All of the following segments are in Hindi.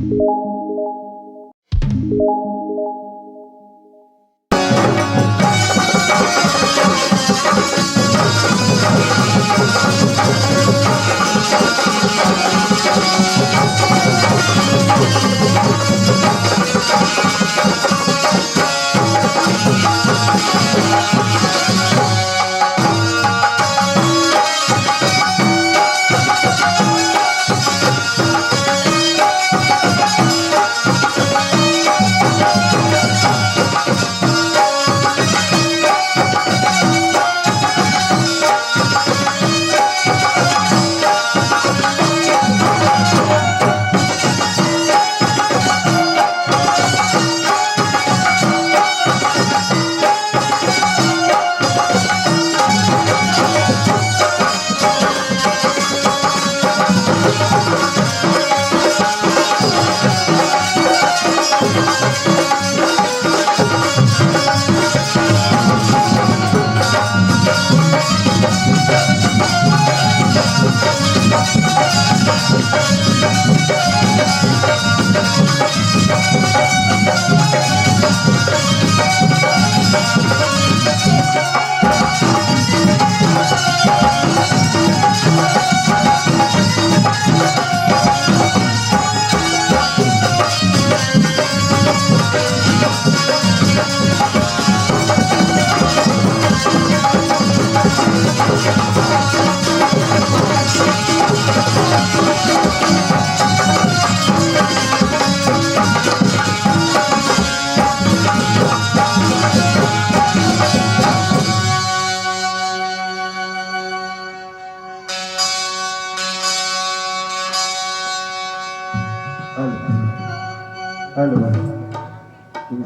हेलो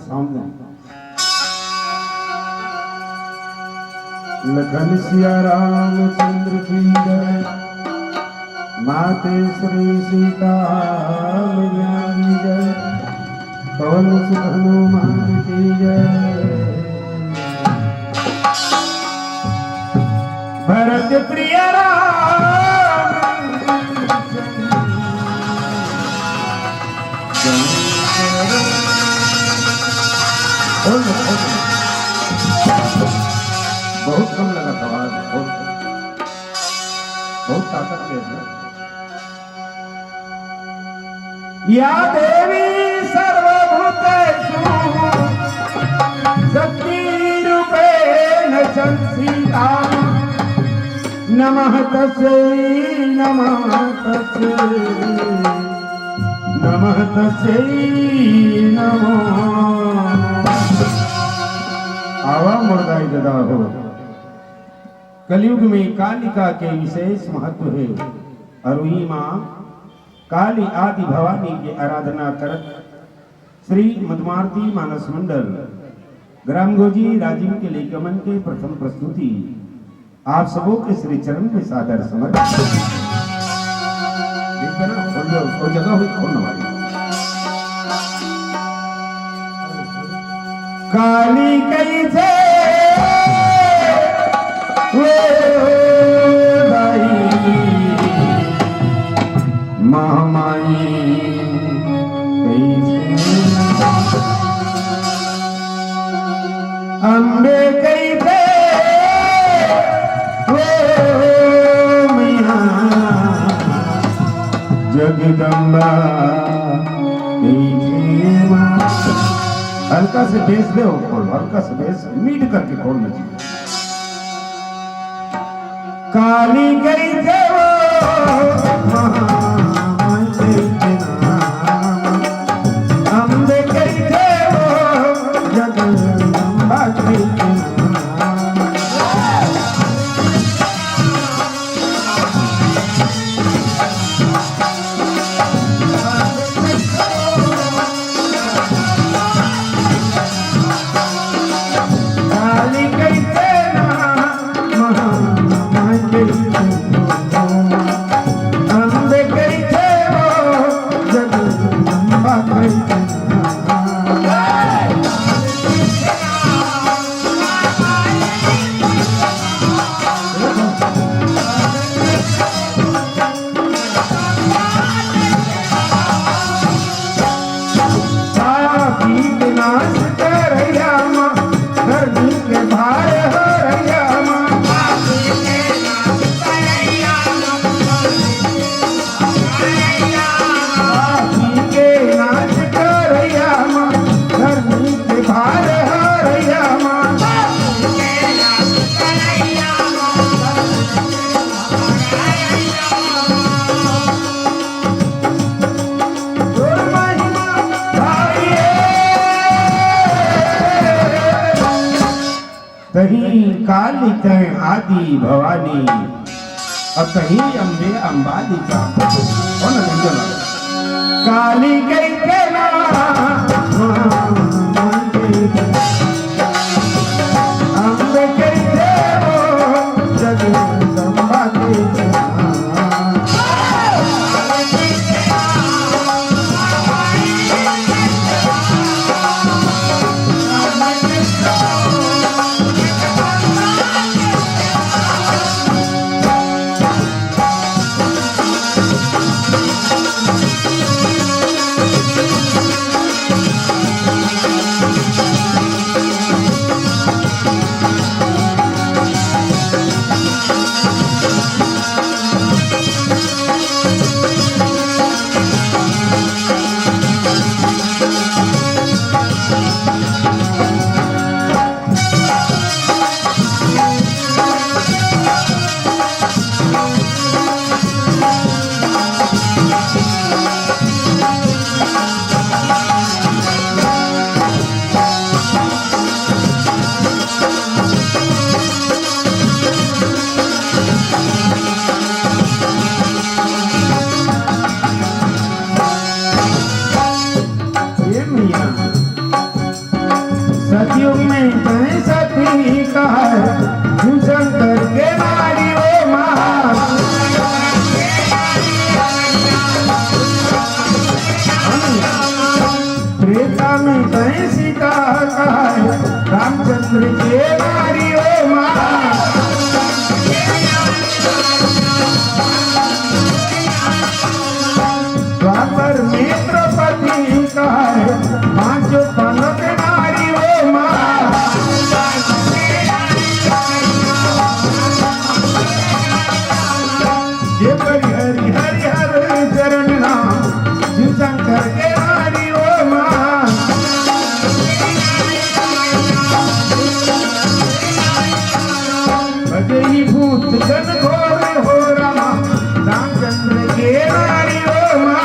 सामने लखन सिया रामचंद्र की जय, माते श्री सीता की जय, पवन सुत हनुमान की जय। भरत प्रिय बहुत कम लगा था, बहुत ताकत है। या देवी सर्वभूतेषु शक्तिरूपेण संस्थिता, नमः तस्यै नमः तस्यै नमो। आवा मुर्दाई ददा हो। कलयुग में कालिका के विशेष महत्व है और वही माँ काली आदि भवानी की आराधना करत श्री मधुमारती मानस मंडल ग्राम गोजी राजीव के लेखमन के प्रथम प्रस्तुति आप सबों के श्री चरण में सादर समर्पित। वो जगह हुई खोलने वाली काली कैसे महामाई अम्बे कैसे जगदम्बा हल्का से बेस दे खोल, हल्का से बेस मीट करके खोलना चाहिए। काली गई थे वो अम्बे गई थे वो जगदम्बा गई थे। I'm कहीं काली तय आदि भवानी और कहीं अम्बे अंबालिका। कौन है? काली गई केला अम्बे गई देवो जगदम्बा के सतयुग में तय सती कहा शंकर के नारी वो मां। त्रेता में तय सीता कहा रामचंद्र के नारी वो मां। द्वापर में द्रौपदी कहा पांचों पांडव के नारी वो मां। ये बड़ी हरि हरि हर चरण नाम शिव शंकर के नारी वो मां। भजई भूत जन घोर हो रमा रामचंद्र के नारी वो मां।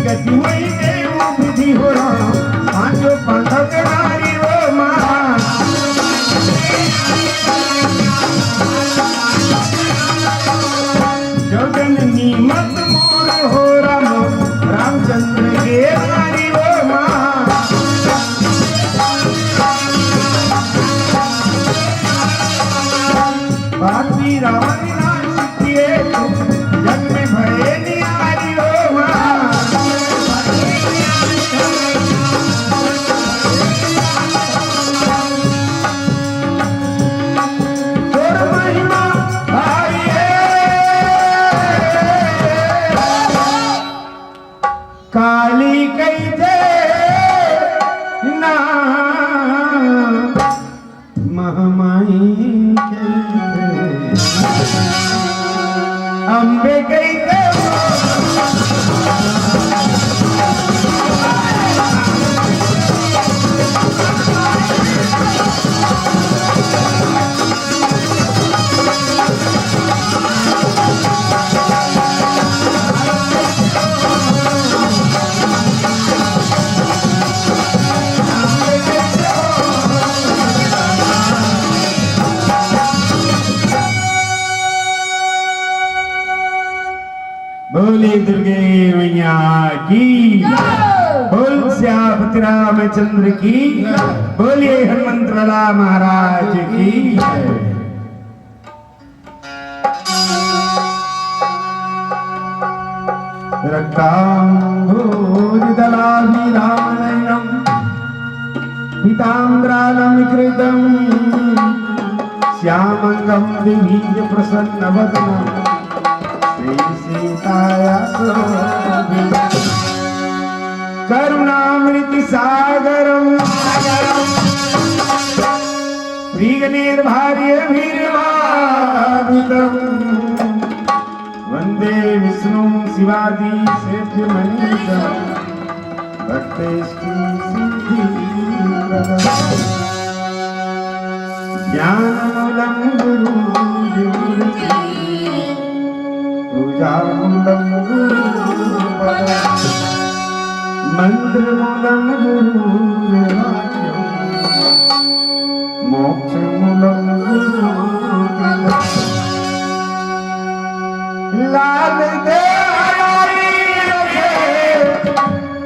गति वही देव विधि हो पांचों पांडव के नारी वो मां। जगननी मत मोर हो राम रामचंद्र के नारी वो मां। बाकी रावण नाश किए जग में भये निहारी वो मां। काली कई दे ना महामाई अम्बे कई दे बोले दुर्गे मैया की, बोल श्यामपति रामचंद्र की, बोलिए हनुमंत लाला महाराज की। रक्ताम्भोजदलाभिरामनयनं पीताम्बरालं कृतं श्यामंगं विभीज प्रसन्नवदनं करुणामृत सागरं प्रियनिर्भार्यभिर्वादितं वंदे विष्णु शिवादि सेव्यमनीतं भक्तेष्टि सिद्धिप्रदं ज्ञानमूलं गुरुर्मूर्ति पूजामूलं गुरुपदम् मूलम गुरुर्वाक्यम मोक्ष मूलम गुरुर्वाक्यम लाल दे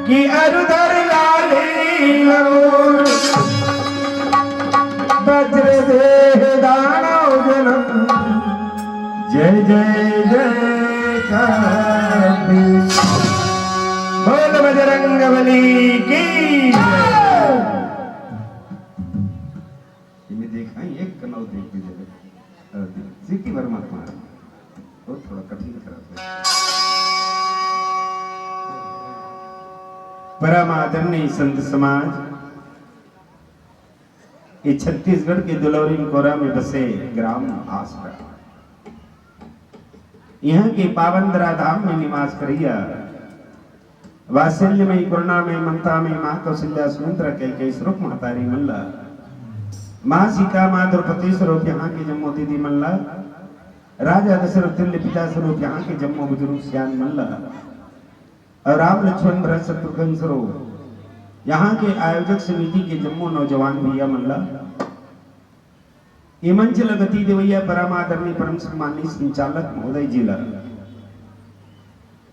कि अरुधर लालीलो वज्र देह दानव जनम जय जय जय कबीर बोल बजरंग बली की ये देखा एक कनौ देख लीजिए सिद्धि वर्मा तुम्हारा वो थोड़ा कठिन तरह परम आदरणीय संत समाज ये छत्तीसगढ़ के दुलौरी कोरा में बसे ग्राम आसरा यहाँ के पावन धराधाम में निवास करिया वात्सल्य में करुणा में ममता में माँ कौशल्या सुमित्रा के स्वरूप महतारी मल्ला माँ सीता माँ द्रौपदी स्वरूप यहाँ के जम्मो दीदी मल्ला राजा दशरथ तुल्य पिता स्वरूप यहाँ के जम्मो बुजुर्ग श्याम मल्ला और राम लक्ष्मण भरत शत्रुघ्न स्वरूप यहाँ के आयोजक समिति के जम्मो नौजवान भैया मल्ला ये मंच लगती देवैया परमादरणीय परम सम्मानित संचालक महोदय जिला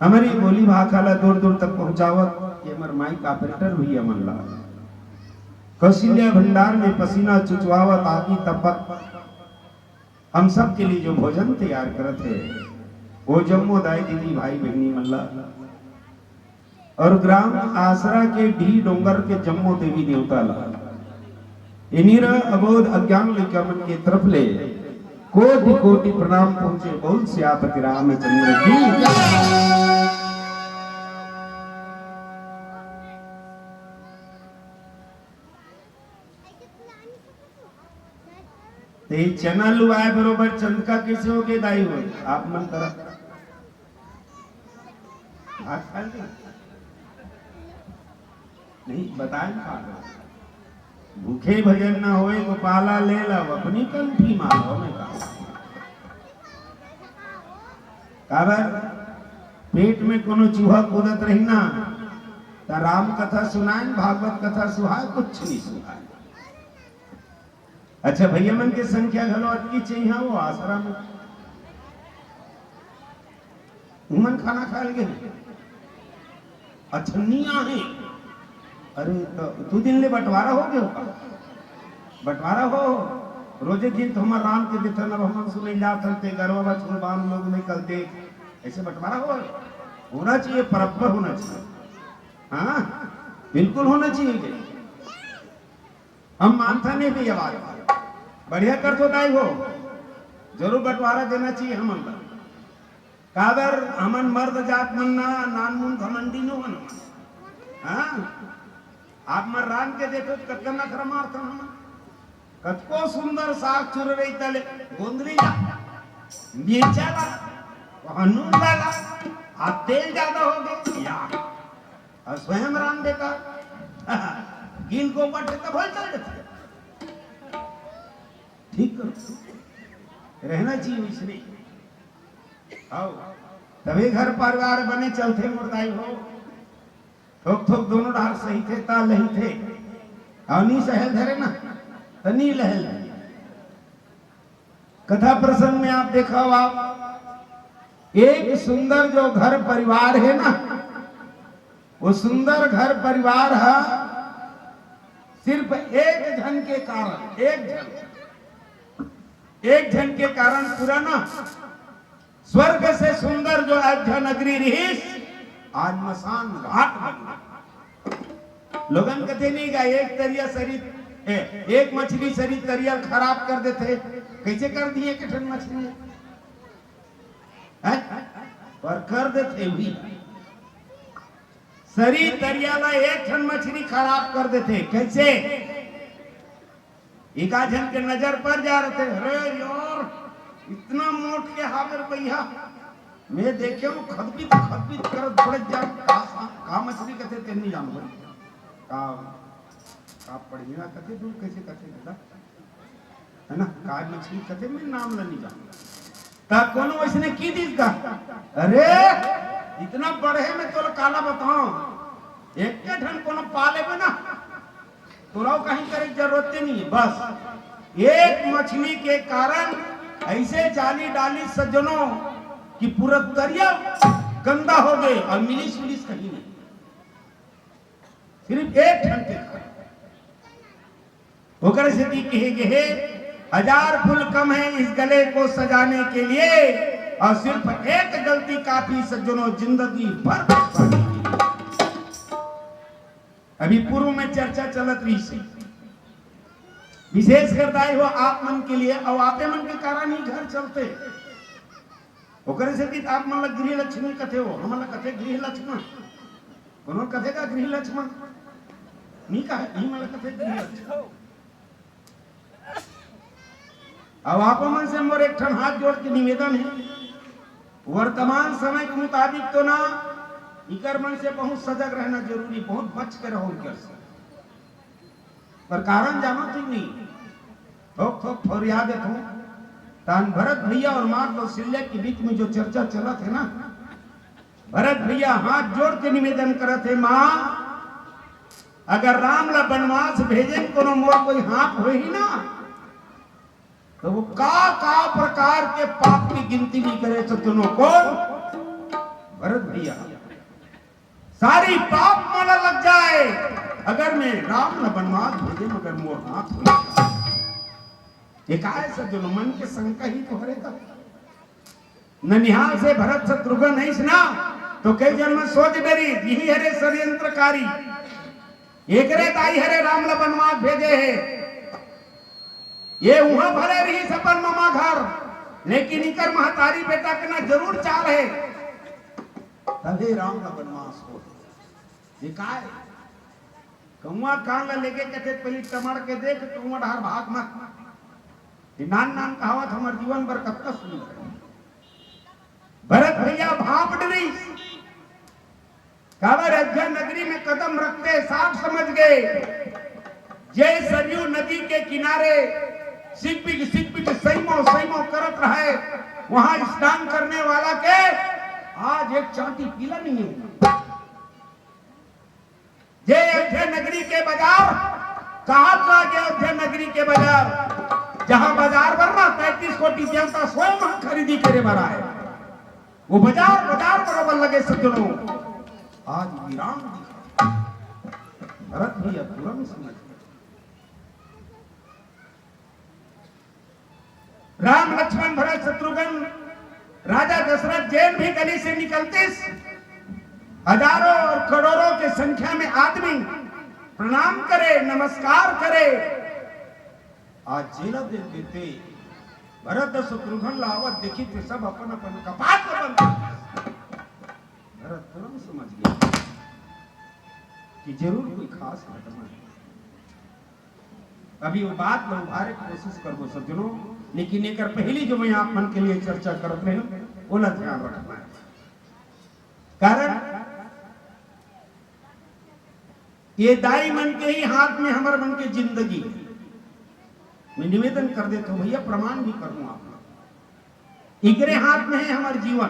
हमारी बोली भाखाला दूर दूर तक पहुंचावत ये हमारे माइक ऑपरेटर भैया मल्ला कौशल्या भंडार में पसीना चुचवावत आदि तपक हम सब के लिए जो भोजन तैयार करते हैं वो जम्मो दाई दीदी भाई बहनी मल्ला और ग्राम आसरा के डी डोंगर के जम्मो देवी देवता ला इनीरा अबोध अज्ञान लेकर के तरफ ले कोटि कोटि प्रणाम पहुंचे बोल सियापति रामचंद्र की ते चना लुआए बरोबर चंदका कैसे हो गए दाई हो आप मन करा नहीं बताएं भूखे भजन ना होए गोपाला ले लब अपनी कंठी मारो में कहा पेट में कोनो चूहा कूदत रही ना तो राम कथा सुनाए भागवत कथा सुहाए कुछ नहीं सुहाए अच्छा भैया मन की संख्या घलो अटकी चाहिए वो आसरा में उमन खाना खा लगे अच्छा नहीं आहे अरे तो तू दिन ले बंटवारा हो गया बंटवारा हो रोजे दिन तो हमारे राम के देते न हम सुने जाते गरवा बचपन बाम लोग निकलते ऐसे बंटवारा हो होना चाहिए बराबर होना चाहिए हाँ बिल्कुल होना चाहिए हम मानता नहीं भी आवाज बढ़िया कर तो दाई हो जरूर बंटवारा देना चाहिए हम काबर हमन मर्द जात मनना नान मुन घमंडी नो मन हाँ आप मर रान के देखो कतका नखरा मारता हम कतको सुंदर साग चुर रही तले गोंदली जा मिर्चा ला हनून डाला आप तेल ज्यादा हो गए या और स्वयं रान देखा गिन को बटे तो भल चल जाते ठीक करो रहना चाहिए इसमें आओ तभी घर परिवार बने चलते मुर्दाई हो ठोक ठोक दोनों डाल सही थे ता लही थे और नी सहल धरे ना तनी लहल कथा प्रसंग में आप देखा हो आप एक सुंदर जो घर परिवार है ना वो सुंदर घर परिवार है सिर्फ एक जन के कारण एक जन के कारण पूरा ना स्वर्ग से सुंदर जो अयोध्या नगरी रही आज मसान घाट बन लोगन कहते नहीं का एक तरिया शरीर एक मछली शरीर तरिया खराब कर देते कैसे कर दिए किठन मछली पर कर देते हुई शरीर तरियाला एक ठन मछली खराब कर देते कैसे एका जन के नजर पर जा रहे थे अरे यार इतना मोट के हावर भैया मैं देखे हूँ खदपित कर थोड़े जा का मछली कथे ते नहीं जान का पढ़िया कथे दूर कैसे कथे बेटा है ना का मछली कथे में नाम नहीं जान ता कोनो वैसने की दिस का अरे इतना बड़े में तो काला बताऊं एक के ठन कोनो पाले बना तोरा कहीं करे की जरूरत नहीं है। बस एक मछली के कारण ऐसे जाली डाली सज्जनों कि पूरा दरिया गंदा हो गए और मिलिस मिलिस कहीं नहीं, सिर्फ एक ठन के कारण। होकर से कहे हजार फूल कम है इस गले को सजाने के लिए और सिर्फ एक गलती काफी सज्जनों जिंदगी भर पछताने के लिए। अभी पूर्व में चर्चा चलत रही से विशेष करदाई हो आप मन के लिए और आपे मन के कारण ही घर चलते। ओकरे से आप मन लग गृह लक्ष्मी कथे हो, हम लग कथे गृह लक्ष्मण, कोनो कथे का गृह लक्ष्मण नहीं कहा, ही मन लग कथे गृह लक्ष्मण। अब आप मन से मोर एक ठन हाथ जोड़ के निवेदन है, वर्तमान समय के मुताबिक तो ना इकर मन से बहुत सजग रहना जरूरी, बहुत बच के रहो इकर से। पर कारण जानो तुम नहीं, थोक थोक फरियाद हो तान भरत भैया और मां कौशल्या के बीच में जो चर्चा चला थे ना, भरत भैया हाथ जोड़ के निवेदन करत है, मां अगर राम ला वनवास भेजे कोनो मोर कोई हाथ हो ही ना तो वो का प्रकार के पाप की गिनती नहीं करे सज्जनों को। भरत भैया सारी पाप माला लग जाए अगर मैं राम न वनवास भेजे मगर मोर हाथ हो। ये का है सज्जनों, मन के शंका ही तो हरेगा। ननिहाल से भरत शत्रुघ्न नहीं सुना तो कई जन्म सोच डरी यही हरे षड्यंत्रकारी, एक रे ताई हरे राम ला वनवास भेजे है। ये वहां भले रही सपन मामा घर, लेकिन इकर महतारी बेटा के ना जरूर चाल है तभी राम का वनवास हो। ये का है कौआ कान ला लेके कथे पहले टमड़ के देख कौआ ढार भाग मत। नान नान कहावत हमार जीवन भर कब तक सुनी। भरत भैया भाप डरी कावर अयोध्या नगरी में कदम रखते साफ समझ गए जय सरयू नदी के किनारे सिकपिक सैमो करत रहे, वहां स्नान करने वाला के आज एक चांटी पीला नहीं है। जय अयोध्या नगरी के बाजार कहा था, अयोध्या नगरी के बाजार जहां बाजार बनना 33 कोटि जनता स्वयं खरीदी करे बना है, वो बाजार बराबर लगे सज्जनों आज विराम दिखा। भरत भैया तुरंत समझ राम लक्ष्मण भरत शत्रुघ्न राजा दशरथ जेल भी गली से निकलते हजारों और करोड़ों के संख्या में आदमी प्रणाम करे नमस्कार करे। आज जेल दे देते भरत शत्रुघ्न लावत देखी थे सब अपन अपन कपाट बंद। भरत तुरंत समझ गया कि जरूर कोई खास घटना है। अभी वो बात में उभारे की कोशिश करबो सज्जनों, लेकिन एक पहली जो मैं आप मन के लिए चर्चा करत रहे वो ला ध्यान रखना है। कारण ये दाई मन के ही हाथ में हमारे मन की जिंदगी। मैं निवेदन कर देता हूं भैया, प्रमाण भी करूं आप इकरे हाथ में है हमारे जीवन।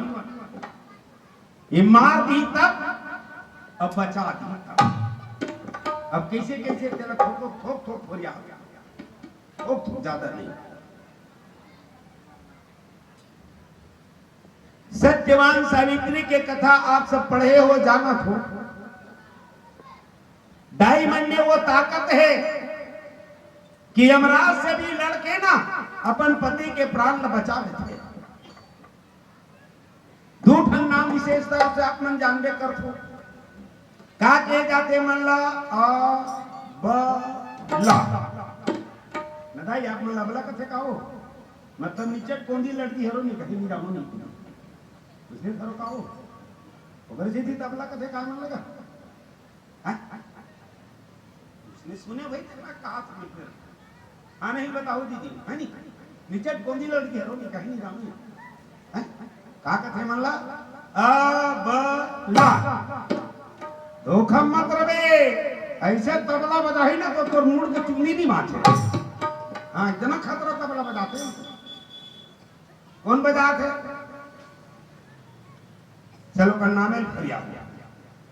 ये मार दी तब अब बचा दी तब। अब कैसे कैसे तेरा थोक थोक फरिया थोक ज्यादा नहीं। सत्यवान सावित्री के कथा आप सब पढ़े हो जाना हो। दाई मन में वो ताकत है कि यमराज से भी लड़के ना अपन पति के प्राण न बचा लेते। दूठन नाम विशेषता से आप मन जानबे करथो का के जाते मन ला आ ब ला नदाई आप मन लबला कथे काओ मतलब नीचे कोंदी लड़की हरो नहीं कहीं नहीं जानो नहीं उसने धरो काओ अगर जी थी तबला कथे का मन लगा उसने सुने भाई तेरा कहा था हाँ नहीं बताओ दीदी है नहीं नीचे कोंदी लड़की हरो नहीं कहीं नहीं जानो का कथे मन ला आ ब ला धोखा मत रवे ऐसे तबला बजाही ना तो तोर मुड़ के चुगनी भी माचे। हाँ इतना खतरा तबला बजाते कौन बजाते चलो का नाम है फरिया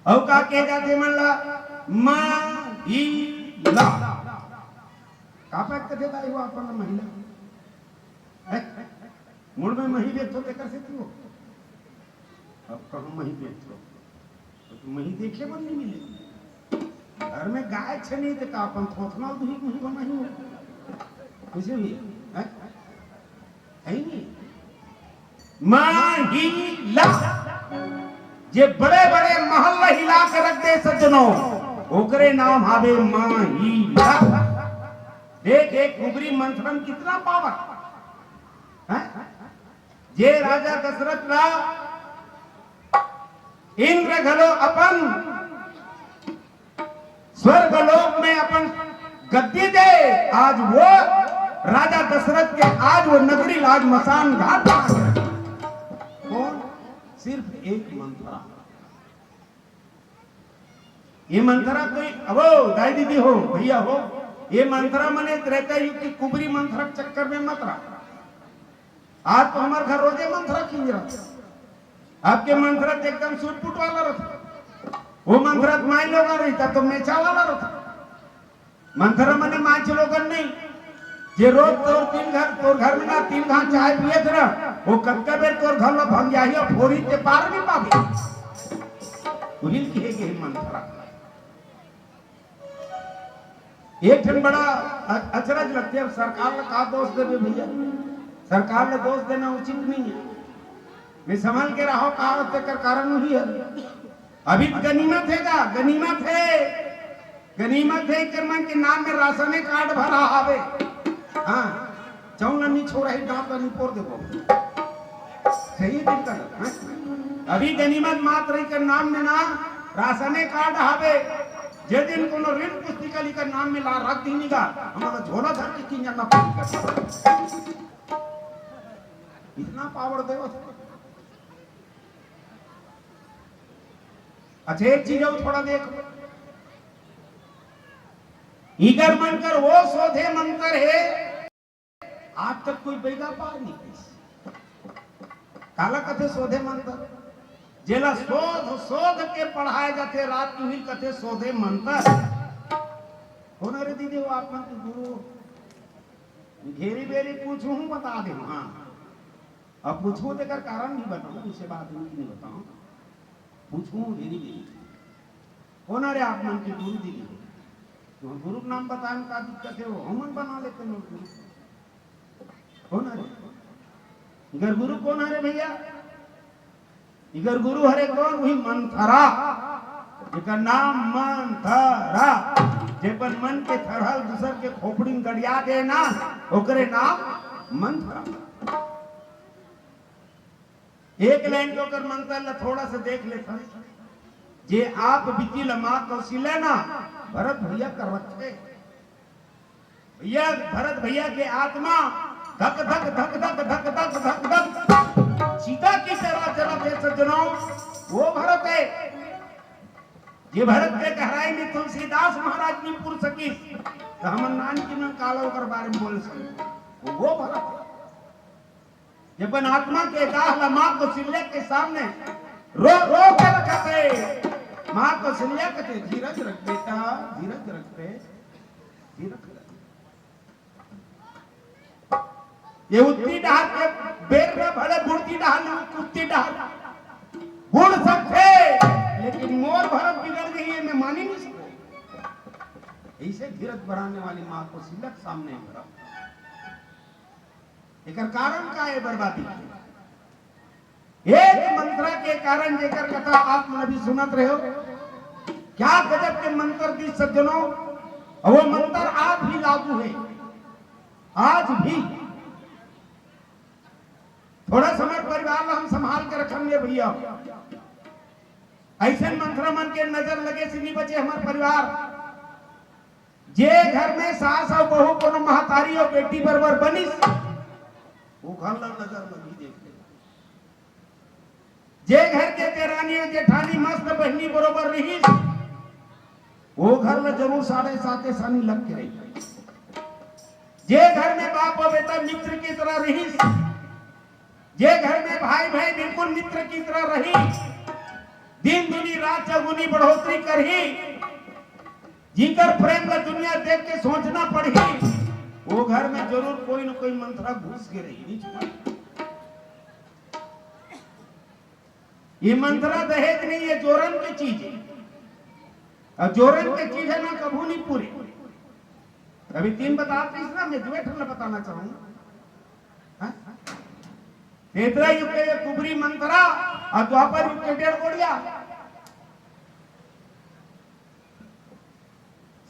औ का के जाते म्हणला महिला का पात कथे बाई हो आपण महिला मूल में मही बेच होते कर सकती हो अब कहो मही बेच हो तो मही देखे बन नहीं मिले घर में गाय छनी तो का अपन थोथना दूही मही बनाई हो कुछ भी है नहीं महिला जे बड़े बड़े महल हिला के रख दे सज्जनों ओकरे नाम हावे महिला देख एक कुबरी मंथरम कितना पावर है जे राजा दशरथ रा इंद्र घलो अपन स्वर्ग लोक में अपन गद्दी दे आज वो राजा दशरथ के आज वो नगरी लाज मसान घाट कौन सिर्फ एक मंथरा ये मंथरा कोई अबो दाई दीदी हो भैया हो ये मंथरा मने त्रेता युग की कुबरी मंथरा चक्कर में मत रहा आज तो हमारे घर रोजे मंथरा खींच रहा आपके मंथरा एकदम सूट वाला रहता वो मंथरा माई लोग रहता तो मेचा वाला रहता मंथरा मने माच लोगन नहीं जे रोज तोर घर में ना 3 घाट चाय पिए थे वो कक्का बेर तोर घर में भंग जाही और फोरी के पार नहीं पावे वही के मंथरा एक ठन बड़ा अचरज लगते है सरकार ने का दोष देवे भैया सरकार ने दोष देना उचित नहीं है मैं संभाल के रहो का कारण वही है अभी गनीमत है कर्मन के नाम में राशन कार्ड भरा आवे हाँ चौन नहीं छोड़ा ही गांव का नहीं पोर देखो सही दिन का अभी गनीमत मात्र के नाम में ना राशन कार्ड आवे जे दिन कोनो ऋण पुस्तिका लिखकर नाम में ला रख दीनीगा हमारा झोला धर के किन जाना पड़ेगा इतना पावर देव अच्छा एक चीज और थोड़ा देखो इगर मनकर वो शोधे मंत्र है आज तक कोई बेगा पार नहीं काला कथे शोधे मंत्र जेला शोध के पढ़ाए जाते रात की हुई कथे शोधे मंत्र होना रे दीदी वो आप के गुरु घेरी बेरी पूछू हूं बता दे हाँ अब पूछू देकर कारण नहीं बताऊं इसे बात नहीं बताऊं पूछू घेरी बेरी होना रे आप मन के गुरु दीदी तो गुरु नाम बताने का दिक्कत है वो हमन बना लेते हैं गुरु होना रे इधर गुरु कौन है रे भैया इधर गुरु हरे कौन वही मंथरा जिका नाम मंथरा जे पर मन के थरहल दूसर के खोपड़ी में गड़िया दे ना ओकरे नाम मंथरा एक लाइन को कर मंत्र ला थोड़ा सा देख लेता जे आप बीती लमा कौशिले ना भरत भैया कर रखे भैया भरत भैया के आत्मा धक धक धक धक धक धक धक धक सीता की तरह चला थे सज्जनों वो भरत है ये भरत के गहराई में तुलसीदास महाराज की पुर सकी तो हम नान की में कालो कर बारे में बोल सके वो भरत है जब आत्मा के दाह मां को सिल्ले के सामने रो रो कर रखते मां को सिल्ले कहते धीरज रख बेटा धीरज रखते धीरज ये उत्ती डाल के बेर में भले बुढ़ती डाल उत्ती डाल बुढ़ सकते लेकिन मोर भरत बिगड़ गई है मैं मान ही नहीं सकता ऐसे धीरज बढ़ाने वाली मां को सिलक सामने भरा एक कारण का है बर्बादी एक मंत्र के कारण जेकर कथा आप अभी सुनत रहे हो क्या गजब के मंत्र दी सज्जनों वो मंत्र आज भी लागू है आज भी थोड़ा समय परिवार हम संभाल के रखेंगे भैया ऐसे मंत्र मन के नजर लगे से नहीं बचे हमारे परिवार जे घर में सास और बहू कोनो महतारी और बेटी बरबर बनी वो घर नजर लगी देख ले जे घर के देरानी और जेठानी मस्त बहनी बरोबर रही वो घर में जरूर 7.5 सानी लग के रही जे घर में बाप और बेटा मित्र की तरह रही जे घर में भाई भाई बिल्कुल मित्र की तरह रही दिन दुनी रात चौगुनी बढ़ोतरी करही, जीकर प्रेम का दुनिया देख के सोचना पड़ी, वो घर में जरूर कोई न कोई मंत्रा घुस के रही। ये मंत्रा दहेज नहीं, ये जोरन की चीज है, और जोरन की चीज है ना कभू नहीं पूरी। अभी 3 बताते ना, मैं दुए ठंड बताना चाहूंगा। तेतरा युग के कुबरी मंत्रा और द्वापर युग के 1.5 गोड़िया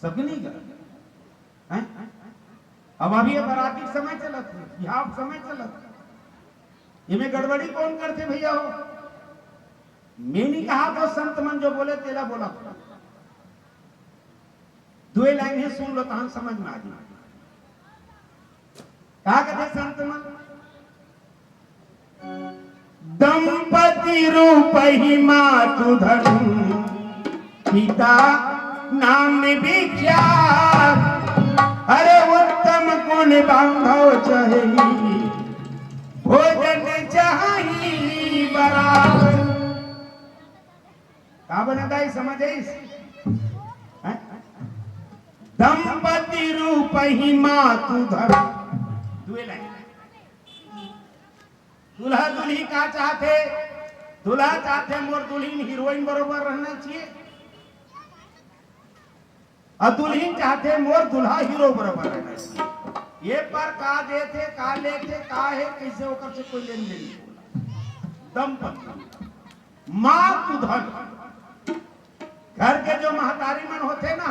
सबके नहीं कर। अब अभी ये बराती समय चलत है, बिहाव समय चलत, इनमें गड़बड़ी कौन करते भैया हो? मैं नहीं कहा तो संत मन जो बोले तेला बोला, 2 लाइन है सुन लो तो हम समझ में आ जाए। कहा कहते संत मन, दंपति रूप ही मातु धन पिता नाम विख्यात, अरे उत्तम गुण बांधव चाहे भोजन चाही बराबर। का बनदाई समझ आई? दंपति रूप ही मातु धन, 2 लाइन। दूल्हा दुल्ही का चाहते? दूल्हा चाहते मोर दुल्हीन हीरोइन बरोबर रहना चाहिए, और दुल्हीन चाहते मोर दूल्हा हीरो बरोबर रहना चाहिए। ये पर का देते का लेते का है कैसे होकर से कोई लेन देन नहीं। दंपति मातु धन, घर के जो महतारी मन होते ना,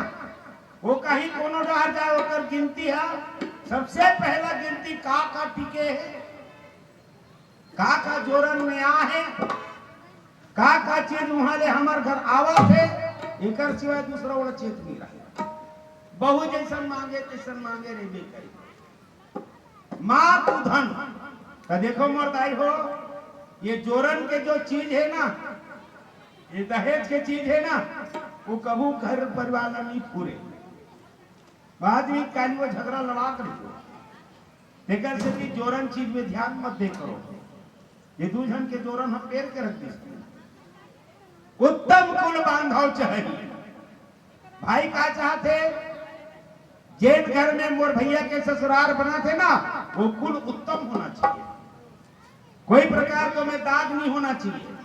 वो कहीं कोनो डर जाए होकर गिनती है, सबसे पहला गिनती का टिके है, का जोरन में आ है, का चीज वहां ले हमार घर आवा थे, एक सिवाय दूसरा वाला चेत नहीं रहे। बहु जैसन मांगे तैसन मांगे रे बेकरी। माँ तू धन तो देखो मोरदाई हो, ये जोरन के जो चीज है ना, ये दहेज के चीज है ना, वो कबू घर परिवार नहीं पूरे, बाद में काली वो झगड़ा लड़ा कर लेकर से कि जोरन चीज में ध्यान मत दे करो, ये दूजन के जोरन हम पेर के रख दी। उत्तम कुल बांधव चाहिए। भाई का चाहते? जेठ घर में मोर भैया के ससुराल बना थे ना, वो कुल उत्तम होना चाहिए, कोई प्रकार को में दाग नहीं होना चाहिए।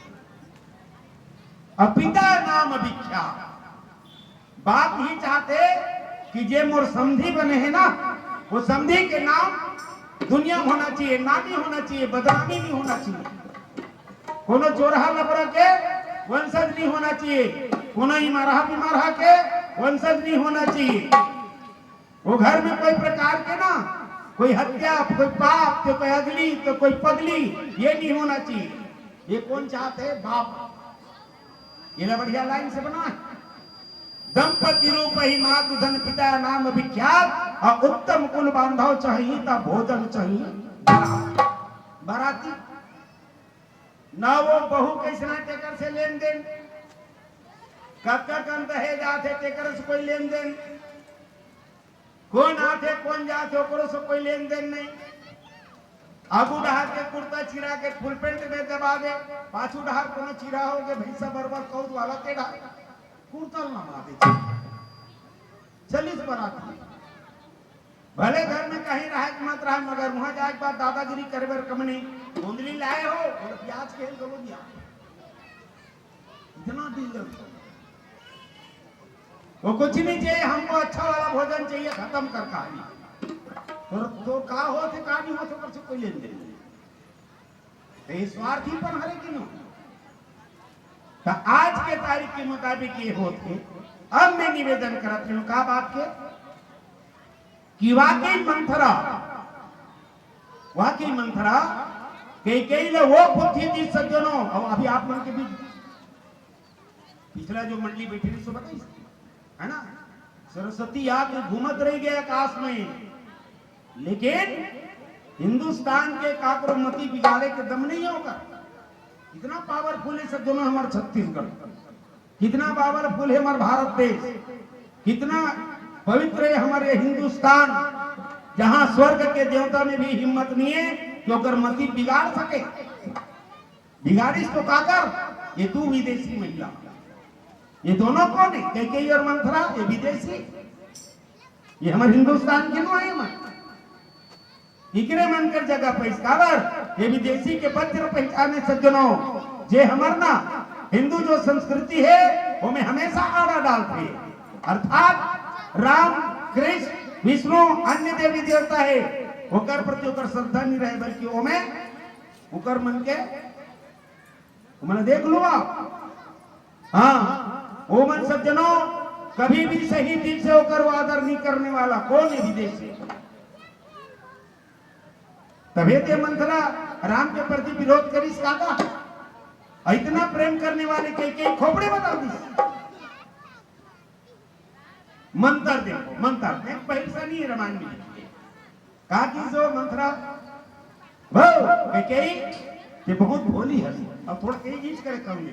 पिता नाम विख्यात, बाप ही चाहते कि जे मोर समधी बने हैं ना, वो समधी के नाम दुनिया होना चाहिए, नामी होना चाहिए, बदनामी नहीं होना चाहिए। कोनो चोरहा लबरा के वंशज नहीं होना चाहिए, कोनो इमारहा बिमारहा के वंशज नहीं होना चाहिए। वो घर में कोई प्रकार के ना, कोई हत्या, कोई पाप, तो कोई अगली, तो कोई पगली, ये नहीं होना चाहिए। ये कौन चाहते हैं? बाप। ये बढ़िया लाइन से बना है, दंपति रूप ही मातु धन पिता नाम विख्यात, और उत्तम कुल बांधव चाहिए ता भोजन चाहिए बराती। ना वो बहू कैसना टेकर से लेन देन, कब तक दहेज आते टेकर से कोई लेन देन, कौन आते कौन जाते ओकरो से कोई लेन देन नहीं। आगू डहार के कुर्ता चिरा के फुल पेंट में दबा दे, पाछू डहार कोनो चिरा हो के भैंसा बरबर कौद वाला तेड़ा कुर्ता ना दे, 40 बराती। भले घर में कहीं रहे मत रहे, मगर वहां जाए बाद दादागिरी करे बर कमनी कुंडली लाए हो और प्याज के गलो दिया, इतना डील वो कुछ नहीं चाहिए, हमको अच्छा वाला भोजन चाहिए, खत्म कर कहानी। तो का हो थे का नहीं हो तो कोई लेन देन नहीं, स्वार्थी पर हरे कि नहीं। तो आज के तारीख के मुताबिक ये होते। अब मैं निवेदन करती हूँ का बात के कि वाकई मंथरा कई वो बुद्धि थी सज्जनों। और अभी आप लोगों के बीच पिछला जो मंडली बैठी थी सो बताइए, है ना, सरस्वती आके घूमत रह गए आकाश में, लेकिन हिंदुस्तान के काकरोमती बिगाड़े के दम नहीं होगा। कितना पावरफुल है सज्जनों हमारा छत्तीसगढ़, कितना पावरफुल है हमारा भारत देश, कितना पवित्र है हमारे हिंदुस्तान, जहां स्वर्ग के देवता में भी हिम्मत नहीं है कि अगर मती बिगाड़ सके। बिगाड़िस तो काकर ये तू विदेशी महिला। ये दोनों कौन है? कैकेयी और मंथरा, ये विदेशी, ये हमारे हिंदुस्तान के नो है। मन इकरे मन कर जगह पैसकावर ये विदेशी के पत्र पहचाने सज्जनों, जे हमार ना हिंदू जो संस्कृति है वो में हमेशा आड़ा डालते, अर्थात राम कृष्ण विष्णु अन्य देवी देवता है ओकर प्रति ओकर श्रद्धा नहीं रहे, बल्कि वो में ओकर मन के मैंने देख लो आप। हाँ वो मन सज्जनों कभी भी सही दिल से होकर वो आदर नहीं करने वाला कौन है? विदेशी। तभी ते मंथरा राम के प्रति विरोध करीस काका, इतना प्रेम करने वाले कैकेयी खोपड़े बता दी। मंत्र देखो, मंत्र देख पैसा नहीं है रामायण में कहा कि जो मंथरा वो कैकेयी ये बहुत भोली है। अब थोड़ा कहीं चीज करे कहूंगे,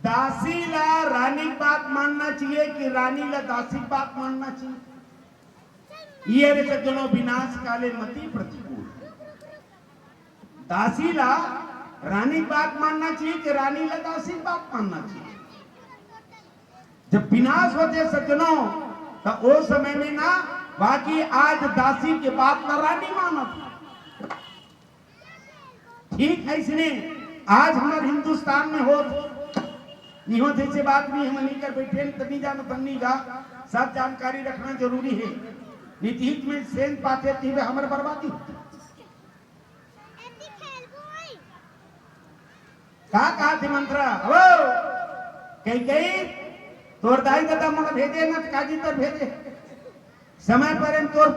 दासी ला रानी की बात मानना चाहिए कि रानी ला दासी की बात मानना चाहिए? ये रे सज्जनों विनाश काले मति प्रतिकूल। दासी ला रानी की बात मानना चाहिए कि रानी ला दासी की बात मानना चाहिए? जब विनाश होते सज्जनों तो वो समय में ना बाकी आज दासी के बात ला रानी मानो। ठीक है, इसलिए आज हमारे हिंदुस्तान में हो नहीं होते से बात भी हम नहीं कर बैठे तभी जान बननी जा, सब जानकारी रखना जरूरी है। नीति में सेन पाते थी वे हमारे बर्बादी कहा थे मंत्रा वो कैकेयी तोर दाई दादा मुझे भेजे न काजी तर भेजे समय पर इन तोर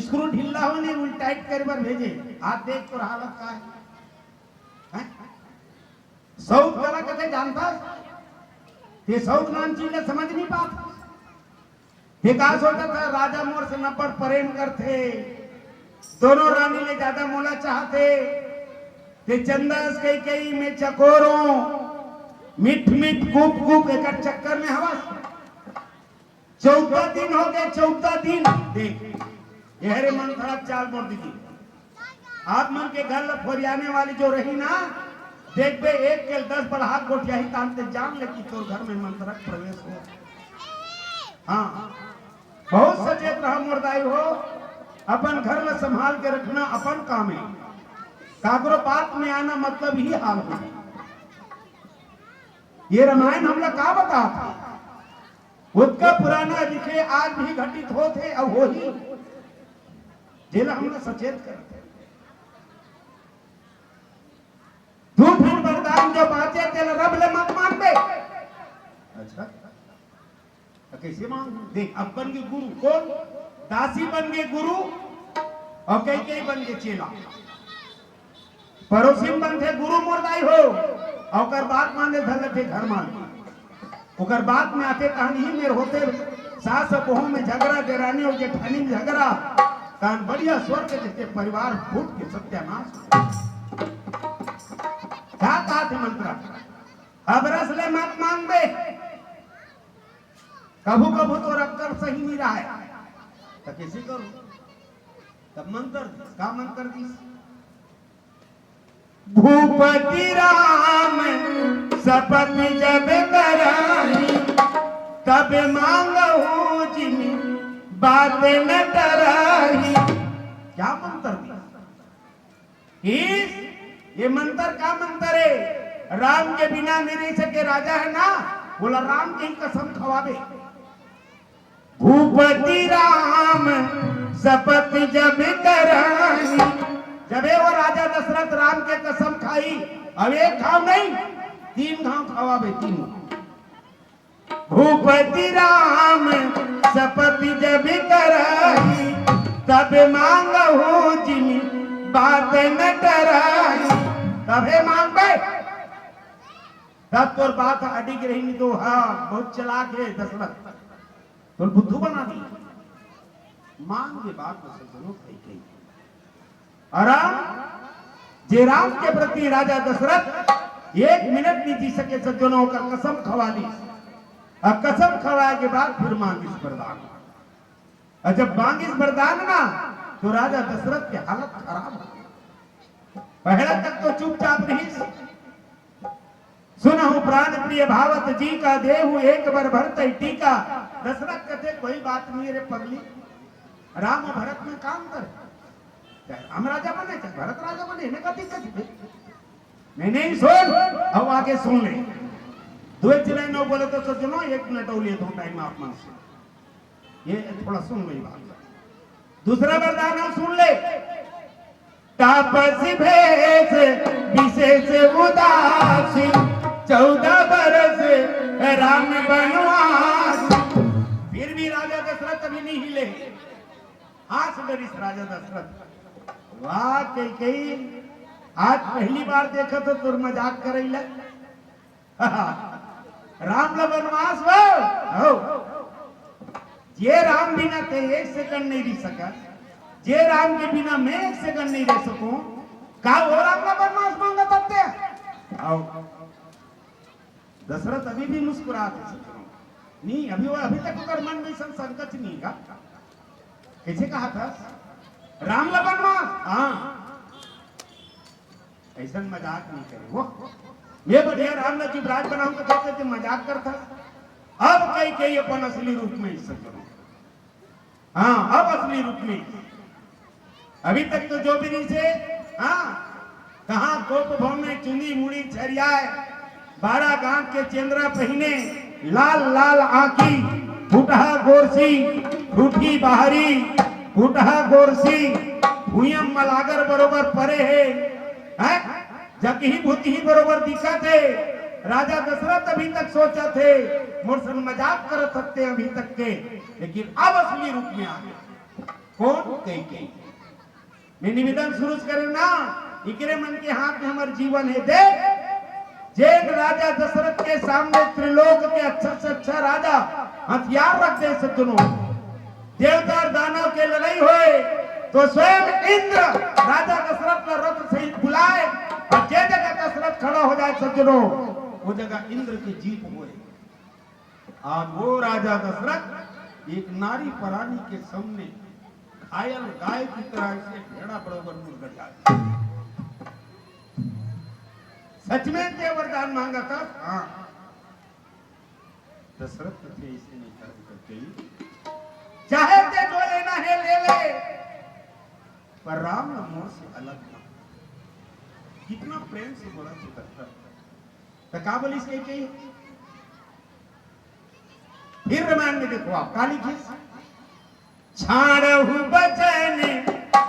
स्क्रू ढीला हो नहीं उल्टा टाइट कर बार भेजे। हाथ देख तोर हालत का है सऊद कला कथे जानता ये सऊद नाम चीज समझ नहीं पाता। विकास होता था राजा मोर से नपड़ प्रेम करते, दोनों रानी ले ज्यादा मोला चाहते ते चंदस कैकेयी में चकोरों मिठ मिठ कूप कूप एक चक्कर में हवस। 14 दिन हो गए, 14 दिन देख ये रे मन खराब चाल मोड़ दीजिए। आप मन के घर फोरियाने वाली जो रही ना देख बे एक के 10 बड़ा हाथ गोटिया ही तानते जान ले कि तोर घर में मंत्रक प्रवेश हो। हाँ बहुत सचेत रहा मुर्दाई हो, अपन घर में संभाल के रखना अपन काम है। कागरो बात में आना मतलब ही हाल हो। ये रामायण हम लोग का बता उसका पुराना लिखे आज भी घटित होते अब हो ही जेला हम लोग सचेत करते। वरदान जो बाचे तेल रब ले मत मान दे। अच्छा कैसे मान देख अब बन गए गुरु कौन? दासी बन गए गुरु और कैकेयी बन गए चेला। पड़ोसी बन थे गुरु मुर्दाई हो और बात मान दे धल थे घर मान ओकर बात में आते कहानी ही मेरे होते सास बहू में झगड़ा देरानी और जेठानी में झगड़ा कान बढ़िया स्वर्ग जैसे परिवार फूट के सत्यानाश। क्या कहा थे मंत्रा अब रस ले मत मांग दे। कभू कभू तो रखकर सही नहीं रहा है तो कैसे करूं? तब मंत्र का मंत्र दी भूपति राम शपथ जब कराई तब मांगो जिमी बात न डराई। क्या मंत्र दी? ये मंत्र का मंत्र है। राम के बिना नहीं रह सके राजा है ना, बोला राम की कसम खवाबे। भूपति राम शपथ जब कराई जब वो राजा दशरथ राम के कसम खाई अब एक घाव नहीं 3 घाव खवाबे 3। भूपति राम शपथ जब कराई तब मांगो जिमी बात न डराई। तबे मांग बे तब तोर बात अडिग रही तो हाँ बहुत चलाक है दशरथ तो बुद्धू बना दी। मांग के बात में सज्जनों कैकेयी आराम जे राम के प्रति राजा दशरथ 1 मिनट नहीं जी सके सज्जनों का कसम खवा दी। अब कसम खवाए के बाद फिर मांगिस वरदान। और जब मांगिस वरदान ना तो राजा दशरथ की हालत खराब हो। पहले तक तो चुपचाप नहीं प्रिय भावत जी का देहु एक बार भरत टीका। दशरथ कहते कोई बात नहीं रे पगली, राम और भरत में काम करे, हम राजा बने चाहे भरत राजा बने, इन्हें का दिक्कत है? नहीं सुन, अब आगे सुन ले। दो चिल्लाए न बोले तो सुनो, 1 मिनट और लिए दो टाइम आप मन से, ये थोड़ा सुन लो बात। दूसरा वरदान हम सुन ले। तापसी भेष विशेष उदासी, 14 बरस राम बनवास। फिर भी राजा दशरथ अभी नहीं हिले। हाथ डरी राजा दशरथ, वाह कई आज पहली बार देखा तो तुर मजाक करैला। राम ला वनवास हो जे राम बिना ते 1 सेकंड नहीं रह सका, जे राम के बिना मैं 1 सेकंड नहीं रह सकूं, का वो राम ला वनवास मांगा तत्ते? आओ दशरथ अभी भी मुस्कुराते नहीं, अभी तक उनका मन में संकट नहीं का। कैसे कहा था राम ला वनवास? हाँ ऐसा मजाक नहीं करे वो, मैं बढ़िया राम ला युवराज बनाऊं तो कहते मजाक करता। अब कई अपन असली रूप में इज्जत करो। हाँ अब असली रूप में। अभी तक तो जो भी से कहा गोप भवन में चुनी मुड़ी छरियाए, 12 गांव के चेंद्रा पहने, लाल लाल आंखी, फुटहा गोरसी, रूठी बाहरी, फुटहा गोरसी, भूयम मलागर बरोबर परे है, जब ही भूत ही बरोबर दिखा थे। राजा दशरथ अभी तक सोचा थे मुझसे मजाक कर सकते अभी तक के, लेकिन अब असली रूप में आ गए। कौन? कई मैं निवेदन शुरू करे ना, इकरे मन के हाथ में हमारे जीवन है। देख जैन राजा दशरथ के सामने त्रिलोक के अच्छा से अच्छा राजा हथियार रख दे सज्जनों, देवता और दानव के लड़ाई होए तो स्वयं इंद्र राजा दशरथ का रथ सहित बुलाए, और जे जगह दशरथ खड़ा हो जाए सज्जनों, वो जगह इंद्र की जीत हुए। आज वो राजा दशरथ एक नारी परानी के सामने घायल गाय की तरह से भेड़ा बरोबर मुर्गा जाए। सच में क्या वरदान मांगा था? हाँ दशरथ थे इसे नहीं करते, चाहे ते जो लेना है ले ले, पर राम मोर से अलग ना। कितना प्रेम से बोला दशरथ, तो का बोली इसके चाहिए? फिर रामायण में देखो आप काली खीस, छाड़हु बचन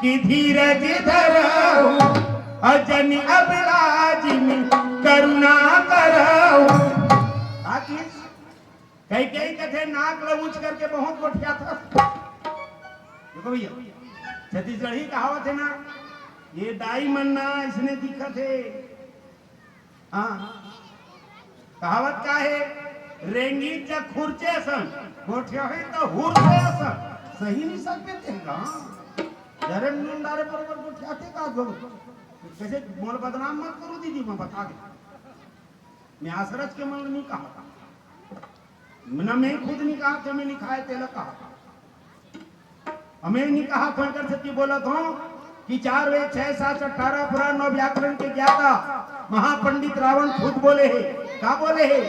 की धीरज धरहु, अजनि अबलाज में करुणा करहु। आखिर कई कथे नाक लऊच करके बहुत गोठिया था। देखो भैया छत्तीसगढ़ी कहावत है ना, ये दाई मन्ना इसने दिखा थे। हाँ कहावत का है, रेंगी जब खुरचे सन गोठिया है तो हुरचे सन, सही नहीं सकते थे का जरे मुंडारे बरोबर गोठिया थे का गो। कैसे मोल बदनाम मत करो दीदी, मैं बता दे, मैं आसरज के मन नहीं कहा था, न मैं खुद नहीं कहा था, मैं लिखा है तेला कहा था। हमें नहीं कहा था कर सकती, बोला था कि 4 वेद 6 7 18 पुराण 9 व्याकरण के ज्ञाता महापंडित रावण खुद बोले है। क्या बोले है?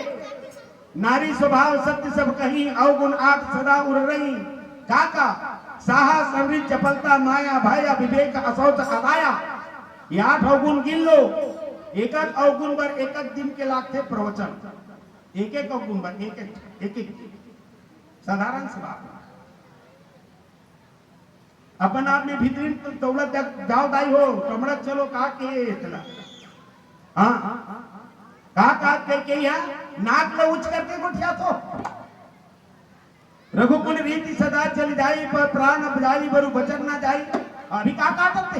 नारी स्वभाव सत्य सब कहीं, अवगुण 8 सदा उड़ रही। का साहस अमृत चपलता माया भय विवेक असौच अदाया, ये 8 अवगुण गिन लो। एक अवगुण पर एक दिन के लागते प्रवचन, एक अवगुण पर एक साधारण सी बात। अपन आप में भीतरीन दौलत जाओ दाई हो कमड़क चलो का के इतना। हाँ का के नाक लो उच करके गोठिया तो रघुकुल रीति सदा चली जाई, पर प्राण बजाई बरु बचन ना जाई। अभी का करते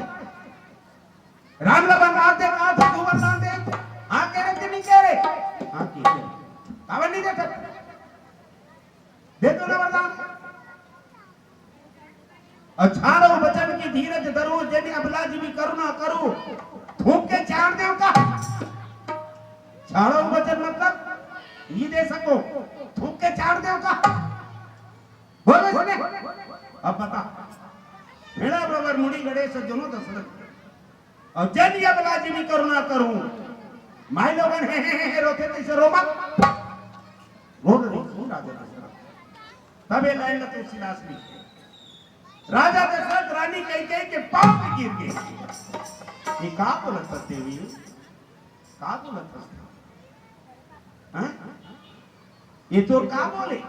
राम लबन रात दे कहा था, तू वरदान दे। हाँ कह रहे थे नहीं कह रहे? हाँ कह रहे, कावन नहीं देते, दे दो ना वरदान। अछाड़ो बचन की धीरज धरो, जेने अबला जी भी करुणा करो, थूक के चार दे का। छाड़ो वचन मतलब ये दे सको, थूक के चार दे का। बोले सुने अब बता, भेड़ा बराबर मुड़ी गणेश दोनों दशरथ, और जन अबला जी भी करुणा करूं, माई लोगन हे रोते तैसे रो मत। रो रही राजा दशरथ। तब ये लाइन तुलसीदास लिखे, राजा दशरथ रानी कैकेयी के पांव पे गिर गए। ये का बोलत देवी, का बोलत हां? ये तो का बोले,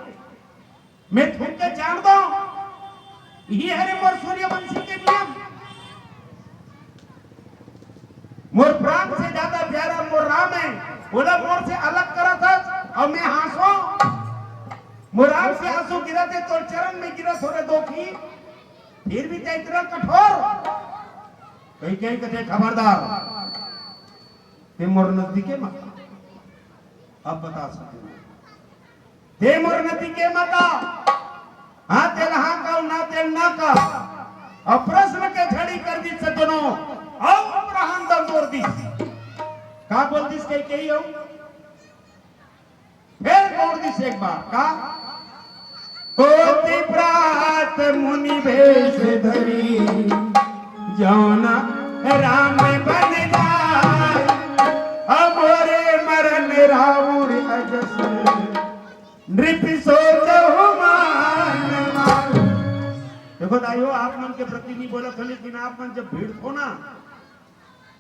मैं थूक के जान दो, ये हरे मोर सूर्यवंशी के नियम। मोर प्राण से ज्यादा प्यारा मोर राम है, बोला मोर से अलग करा था और मैं आंसू, मोर आंख से आंसू गिरा थे तो चरण में गिरा थोड़े दो की, फिर भी इतना कठोर। कहीं कहीं कहते खबरदार, ते मोर नजदीके मत। अब बता सकते हो, ते मोर नजदीके मत। हाँ तेल हाँ का ना तेल ना का। और प्रश्न के झड़ी कर दी सज्जनों, और अब्राहम दा मोर दी का बोल दिस कही हो, फिर मोर दिस एक बार का, होती प्रात मुनि भेष धरी, जौना राम बन जाय, अमोरे मरन रावण अजस, नृप सोचहु मान मान। देखो दाइयो, आप मन के प्रति नहीं बोला था, लेकिन आप मन जब भीड़ हो ना,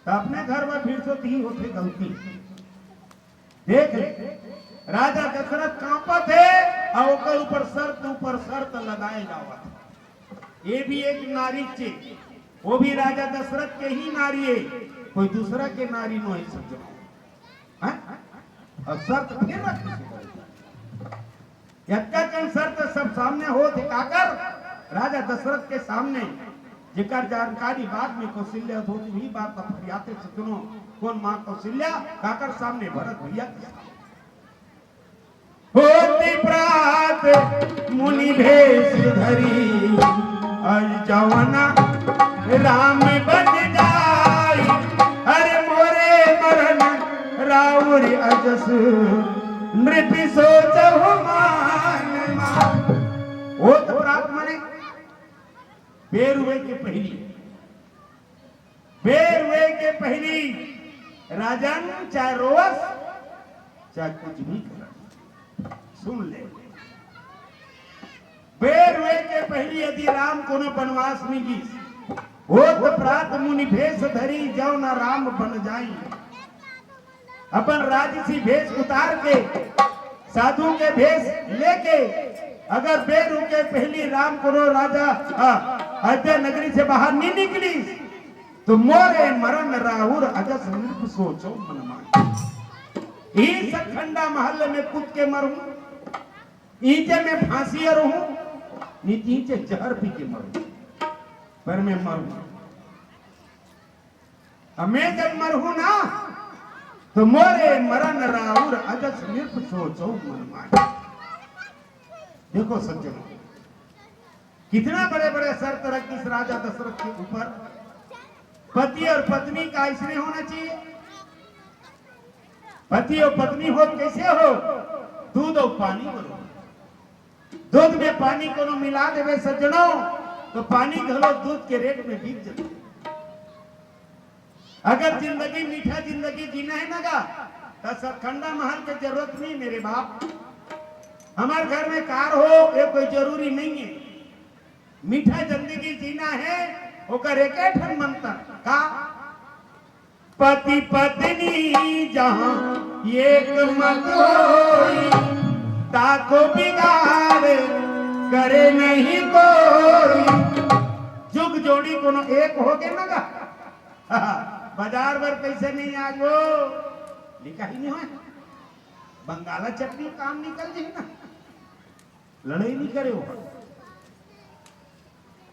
तो अपने घर में भीड़ तो ही होते गलती। देख राजा दशरथ कांपा थे और ऊपर शर्त लगाए जावा। ये भी एक नारी चे, वो भी राजा दशरथ के ही नारी है, कोई दूसरा के नारी नो है सज्जनों। और शर्त फिर रखी शर्त सब सामने हो दिखाकर राजा दशरथ के सामने, जिकर जानकारी बाद में कौशल्या होती हुई बात फरियाते सज्जनों, कौन मां कौशल्या काकर सामने भरत भैया के सामने। होती प्रात मुनि भेष धरी, और जवना राम बन जाय, अरे मोरे मरन राउर अजस, नृप सोचहु मान मान। होत प्रात माने बेर हुए के पहली राजन चाहे रोवस चाहे कुछ भी कर, सुन ले, बेर हुए के पहली यदि राम को न वनवास मिली, हो तो प्रात मुनि भेष धरी, जाओ ना राम बन जाई। अपन राजसी भेष उतार के, साधु के भेष लेके, अगर बेर के पहली राम को राजा अयोध्या नगरी से बाहर नहीं निकली, तो मोरे मरण राहुर अजस नृप सोचो मन मान। इस खंडा महल में कूद के मरूं, ईंटे में फांसी रहूं, नीचे जहर पी के मरूं, पर मैं मरूं। मैं जब मरूं ना, तो मोरे मरण राहुर अजस नृप सोचो मन मान। देखो सज्जनों, कितना बड़े बड़े शर्त रख इस राजा दशरथ के ऊपर। पति और पत्नी का इसने होना चाहिए। पति और पत्नी हो कैसे हो, दूध और पानी बनो। दूध में पानी को मिला देवे सज्जनों, तो पानी घलो दूध के रेट में बिक जाते। अगर जिंदगी मीठा जिंदगी जीना है ना, तो सरखंडा महल की जरूरत नहीं मेरे बाप। हमारे घर में कार हो ये कोई जरूरी नहीं है। मीठा जिंदगी जीना है, ओकर एकेठन मंत्र का, पति पत्नी जहां एक मत होई, ताको बिगाड़ करे नहीं कोई। जुग जोड़ी कोनो एक हो गए ना, बाजार भर पैसे नहीं आगो, लिखा ही नहीं हो, बंगाला चटनी काम निकल जाए ना। लड़ाई नहीं करे वो,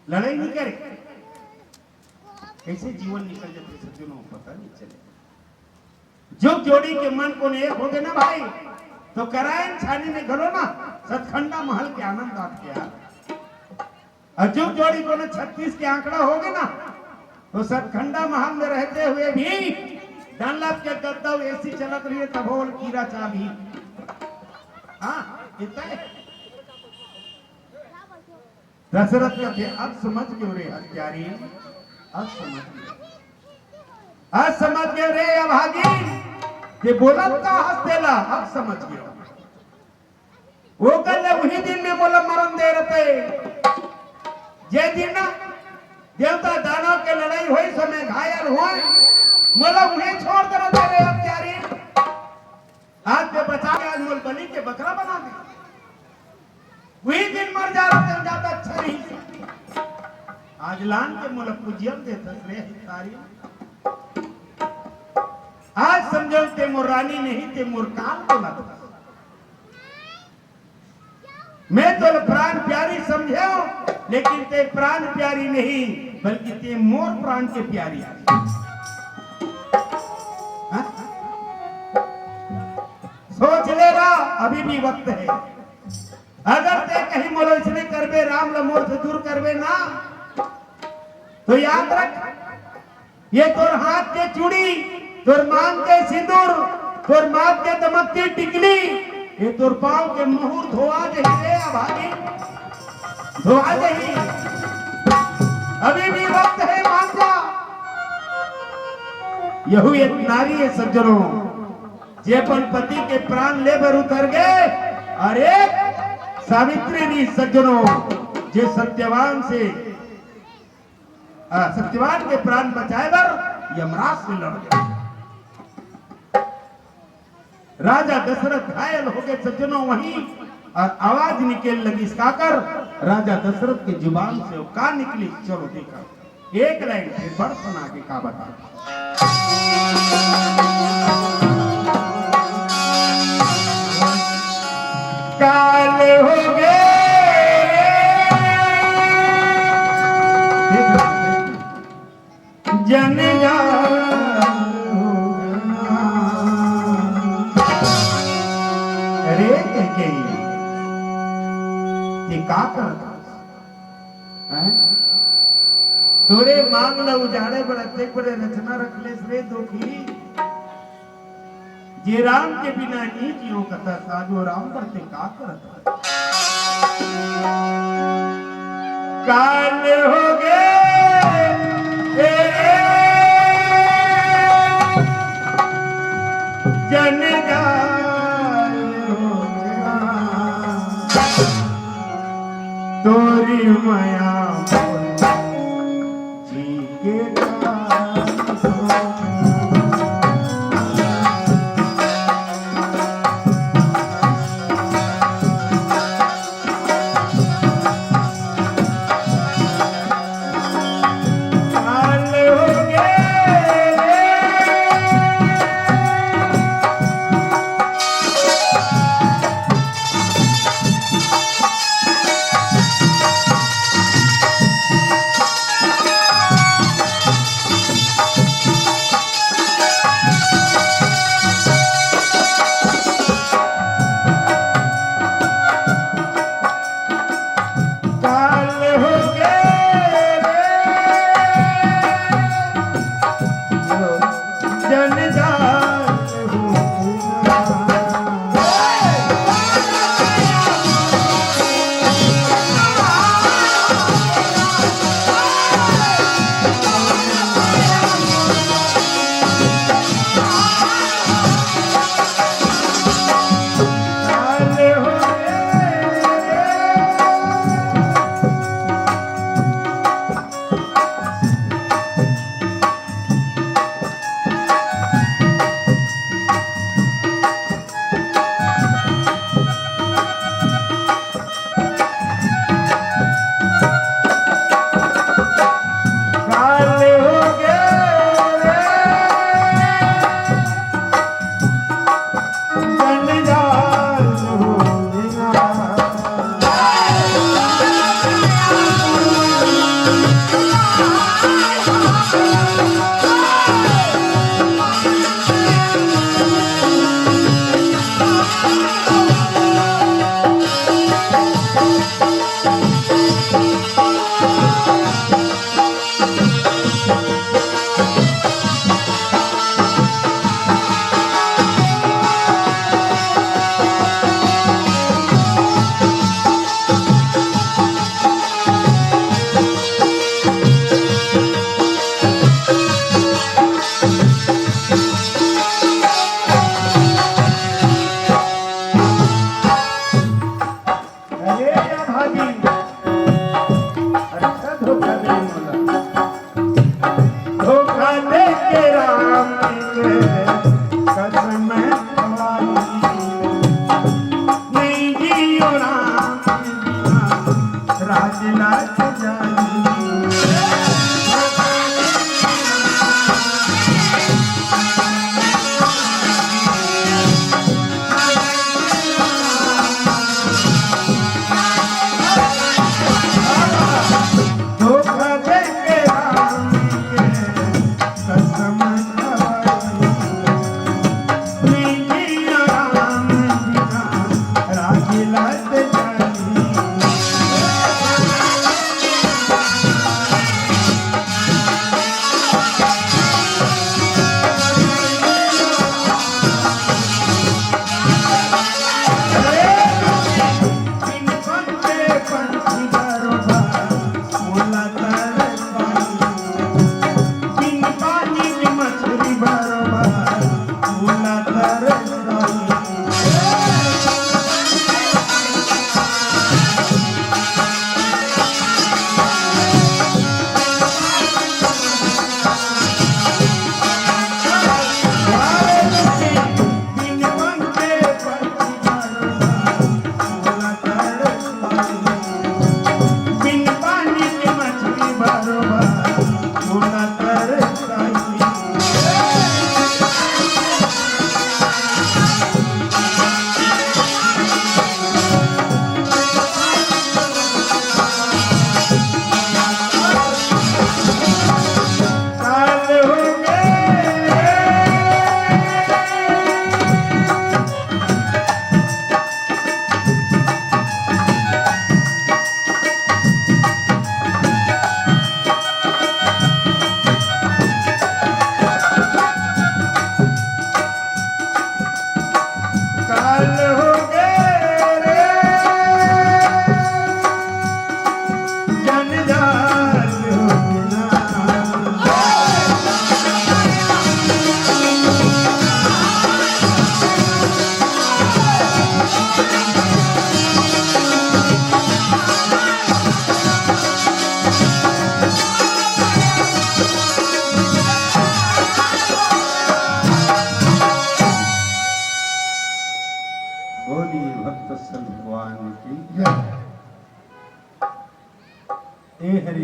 लड़ाई नहीं करे, कैसे जीवन निकल जाते सज्जनों पता नहीं चले। जो जोड़ी के मन को एक हो गए ना भाई, तो करायन छानी में घरो ना सतखंडा महल के आनंद आप यार। और जो जोड़ी को 36 के आंकड़ा हो गए ना, तो सतखंडा महल में रहते हुए भी डनलप के गद्दा एसी चलत रही है, तब बोल कीरा चाबी। हाँ इतना दशरथ कहते अब समझ क्यों रे हत्यारी, अब समझ गए रे अभागी। कि बोलत का हंसतेला अब समझ गया वो कल वही दिन में बोला मरण दे रहे जे दिन देवता दानव के लड़ाई हुई समय घायल हुए मोला उन्हें छोड़ कर दे रहे अब त्यारी हाथ पे बचा के आज मोल बलि के बकरा बना दे वही दिन मर जा रहा था जाता अच्छा नहीं आज लान के मोला पूजियम दे रे तारी आज समझो ते मोर रानी नहीं ते मोर काल बोला मैं तो प्राण प्यारी समझे लेकिन ते प्राण प्यारी नहीं बल्कि ते मोर प्राण के प्यारी हा? सोच ले रहा अभी भी वक्त है अगर ते कहीं मोलो इसने करबे राम लमोर से दूर करबे ना तो याद रख ये तोर हाथ के चूड़ी तोर मांग के सिंदूर तोर माथ के दमकती टिकली ये तोर पांव के मुहूर धोआ दही रे अभागी धोआ दही अभी भी वक्त है मान जा यहू एक नारी है सज्जनों जे अपन पति के प्राण ले बर उतर गए अरे सावित्री नी सज्जनों जे सत्यवान से सत्यवान के प्राण बचाए बर यमराज से लड़ गए राजा दशरथ घायल हो गए सज्जनों वहीं और आवाज निकल लगी इसकाकर राजा दशरथ की जुबान से वो का निकली चलो देखा एक लाइन फिर बढ़ सुना के का बता काल हो गए जन जा का करता तोरे मांग ल उजाड़े बड़ते बड़े रचना रख ले रे दोखी जे राम के बिना नी जियो कथा साजो राम करते का करता काल हो गए जन तोरी माया जी के कसम खवाई नहीं जियो राम बिना राज लाख जाई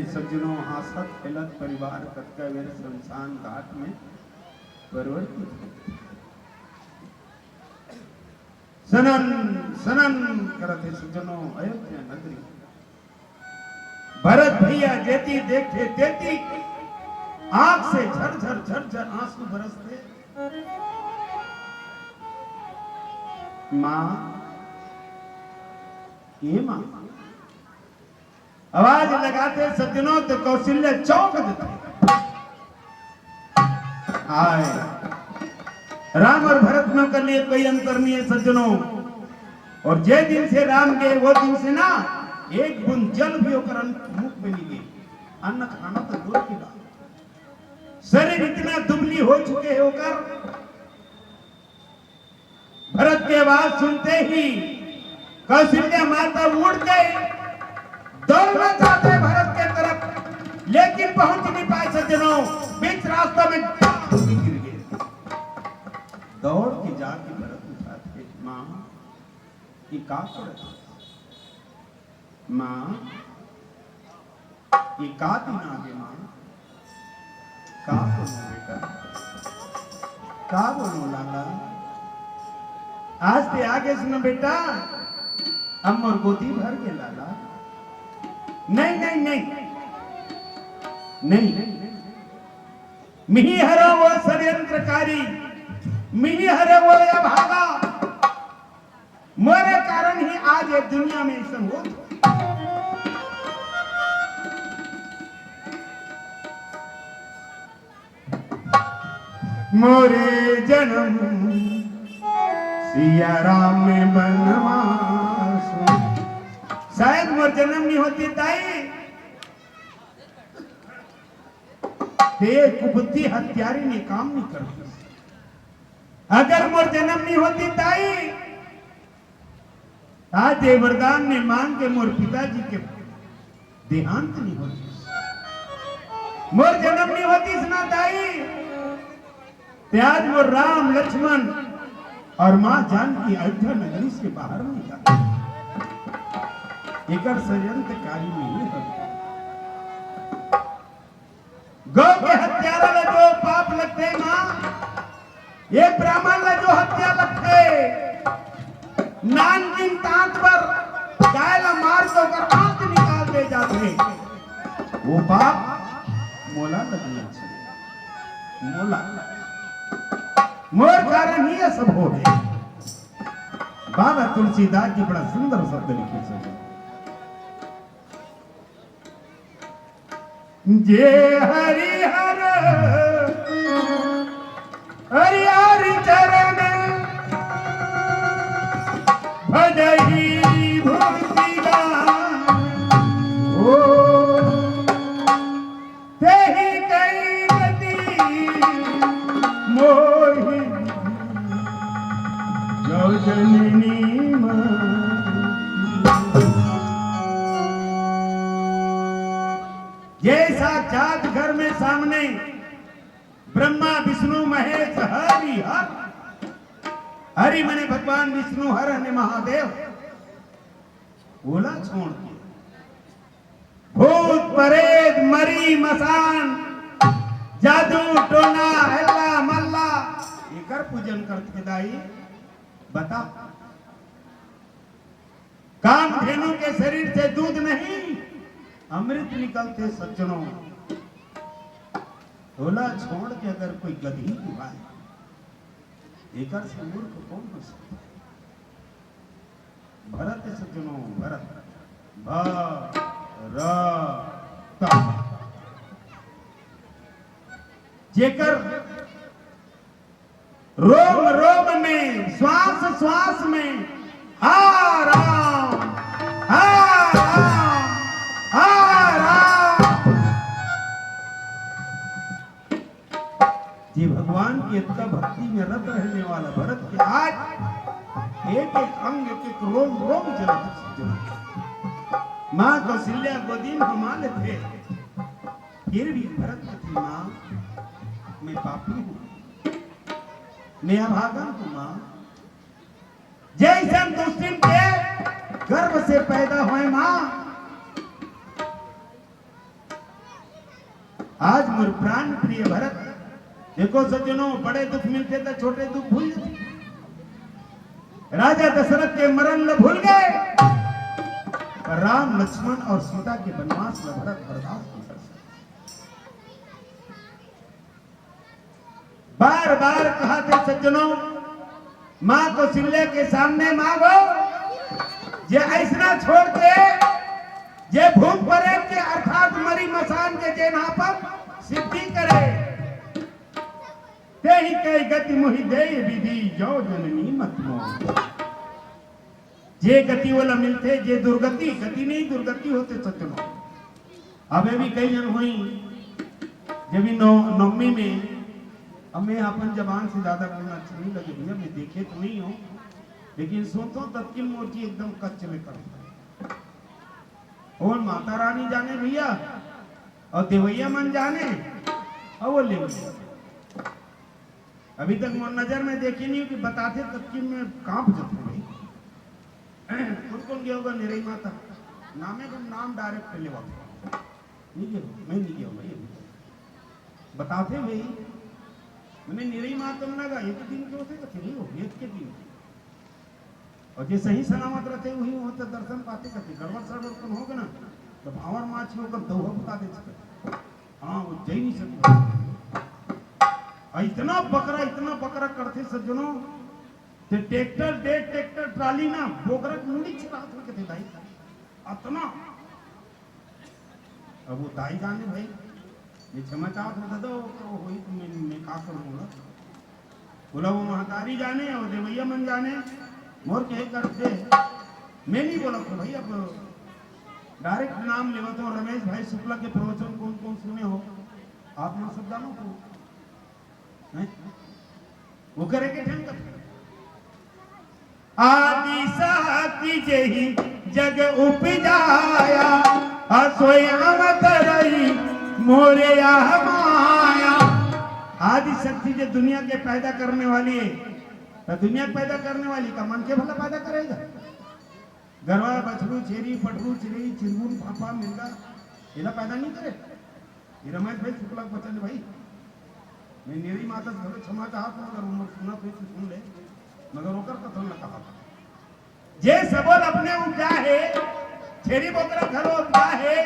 सज्जनों हासत खिलत परिवार कटकावेर शमशान घाट में परिवर्तित सनन सनन करते सज्जनों अयोध्या नगरी भरत भैया जेती देखे तेती आंख से झरझर झरझर आंसू बरसते मां ये मां आवाज लगाते सज्जनों तो कौशल्य चौंक देते आए राम और भरत में कर लिए कोई अंतर नहीं है सज्जनों और जे दिन से राम गए वो दिन से ना एक बूंद जल भी होकर मुख में नहीं गई अन्न खाना तो दूर की बात शरीर इतना दुबली हो चुके होकर भरत की आवाज सुनते ही कौशल्या माता उड़ गई दौड़ना चाहते भरत के तरफ लेकिन पहुंच नहीं पाए सज्जनों बीच रास्ते में गिर गए दौड़ के जाके भरत उठाते मां ये का कर मां ये का दिन आगे मां का बोलो बेटा का बोलो लाला आज ते आगे सुनो बेटा अमर गोदी भर के लाला नहीं नहीं नहीं नहीं मिही हरो वो षड्यंत्रकारी मिही हरो वो अभागा मेरे कारण ही आज ये दुनिया में ऐसा हो मोरे जन्म सिया राम में बनवास शायद मोर जन्म नहीं होती ताई कुबुद्धि हत्यारी ने काम नहीं करती अगर मोर जन्म नहीं होती ताई आज ये वरदान ने मांग के मोर पिताजी के देहांत नहीं होती मोर जन्म नहीं होती सुना ताई त्याज वो राम लक्ष्मण और मां जानकी अयोध्या नगरी से बाहर नहीं जाते। एक षड्यंत्रकारी नहीं है। गौ के हत्यारा ला जो पाप लगते मां, ये ब्राह्मण ला जो हत्या लगते, नानकिन तांत पर गाय ला मार के ओकर आंख निकाल दे जाते, वो पाप मोला लगना चाहिए। मोला मोर कारण ही ये सब हो गए। बाबा तुलसीदास जी बड़ा सुंदर शब्द लिखे थे, जे हरिहर हरिहर चरण भजहि भूतिगा, ओ तेहि कई गति मोहि जो जननी साक्षात घर में सामने ब्रह्मा विष्णु महेश हरि हर, हरि मने भगवान विष्णु, हर ने महादेव, बोला छोड़ के भूत प्रेत मरी मसान जादू टोना हल्ला मल्ला एकर पूजन करते दाई। बता काम धेनु के शरीर से दूध नहीं अमृत निकलते सज्जनों। बोला छोड़ के अगर कोई गधी दुआए एकर से मूर्ख कौन हो सकता है। भरत सज्जनों भरत भरत जेकर रोम रोम में श्वास श्वास में आराम आराम आराम, ये भगवान की इतना भक्ति में रत रहने वाला भरत के आज एक एक अंग एक एक रोम रोम जलता। मां कौशल्या गोदी में संभाले थे, फिर भी भरत कहती मां मैं पापी हूं, मैं अभागन हूं मां। जैसे दुष्टिन के गर्भ से पैदा हुए मां, आज मोर प्राण प्रिय भरत देखो सज्जनों, बड़े दुख मिलते तो छोटे दुख भूल जाते। राजा दशरथ के मरण ल भूल गए, पर राम लक्ष्मण और सीता के वनवास ल भरत बर्दाश्त नहीं कर सकते। बार बार कहा थे सज्जनों, मां कौशल्या के सामने मांगो, जे ऐसा छोड़ के जे भूत प्रेत के अर्थात मरी मसान के जे ना पर सिद्धि करे, ते ही कई गति मुहि दे विधि जो जननी मत मोह। जे गति वाला मिलते, जे दुर्गति गति नहीं दुर्गति होते सज्जनों। अबे भी कई जन हुई जब नवमी में, अब मैं अपन जबान से ज्यादा बोलना अच्छा नहीं लगे भैया, मैं देखे तो नहीं हूँ लेकिन सोचो तत्किन मोर्ची एकदम कच्चे में कर और माता रानी जाने भैया और देवैया मन जाने और वो ले अभी तक नजर में देखी नहीं कि बताते तत्किन में कांप जाते भाई। कौन कौन गया होगा निरई माता नामे का नाम डायरेक्ट ले नहीं गया, मैं नहीं गया भाई, बताते भाई मैंने निरई माता में लगा एक दिन के होते तो नहीं हो एक के दिन, और जो सही सलामत रहते वही होते दर्शन पाते करते। गड़बड़ सड़बड़ कम होगा ना तो भावर माछ होकर दो बता दे सकते, हाँ वो जई नहीं सकते। इतना बकरा करते सज्जनों, ट्रैक्टर ट्राली ना बोकरा मुंडी छिपात में कहते भाई इतना। अब वो दाई जाने भाई ये चमचावत बता दो वही तो मैं का करूंगा। बोला वो महतारी जाने और देवैया मन जाने मोर के करते। मैं नहीं बोला तो भाई अब डायरेक्ट नाम लेवा तो रमेश भाई शुक्ला के प्रवचन कौन कौन सुने हो आप ना सब जानो तो वो करे के ढंग कर आदि साथी जही जग उपजाया असोय अवत रही मोरे माया आदि शक्ति जो दुनिया के पैदा करने वाली है, तो दुनिया पैदा करने वाली का मन के भला पैदा करेगा। गरवा बछरू छेरी पटरू चिड़ी चिरगुन फाफा मिर्गा इला पैदा नहीं करे। ये रमेश भाई शुक्ला बचन भाई मैं नेरी माता घर क्षमा चाहत मगर उम्र सुना फिर सुन ले मगर ओकर कथन न कहा जे सबल अपने उपजा है छेरी बोकरा घरो उपजा है।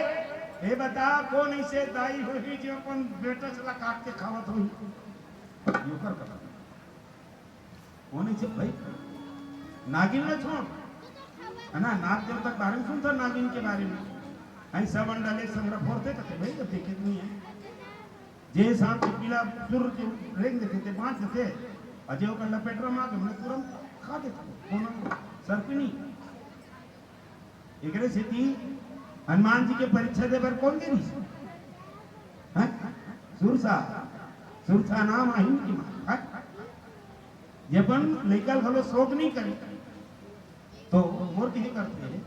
ए बता कौन ऐसे दाई होई जो अपन बेटा चला काट के खावत होई योकर कथन कौन ऐसे भाई नागिन न छोड़ है ना। नाग देवता के बारे में सुनता नागिन के बारे में आई सब अंडाले संग्रह फोड़ते कहते भाई जब देखे नहीं है जे सांप पीला सुर के रेंग देते थे बांट देते अजय का लपेटरा मार के हमने तुरंत खा देते कौन सर्पिनी एकरे सेती हनुमान जी के परीक्षा दे पर कौन देनी हैं सुरसा सुरसा नाम आहिन की मां जबन लेकल हलो शोक नहीं करी तो मोर के करते हैं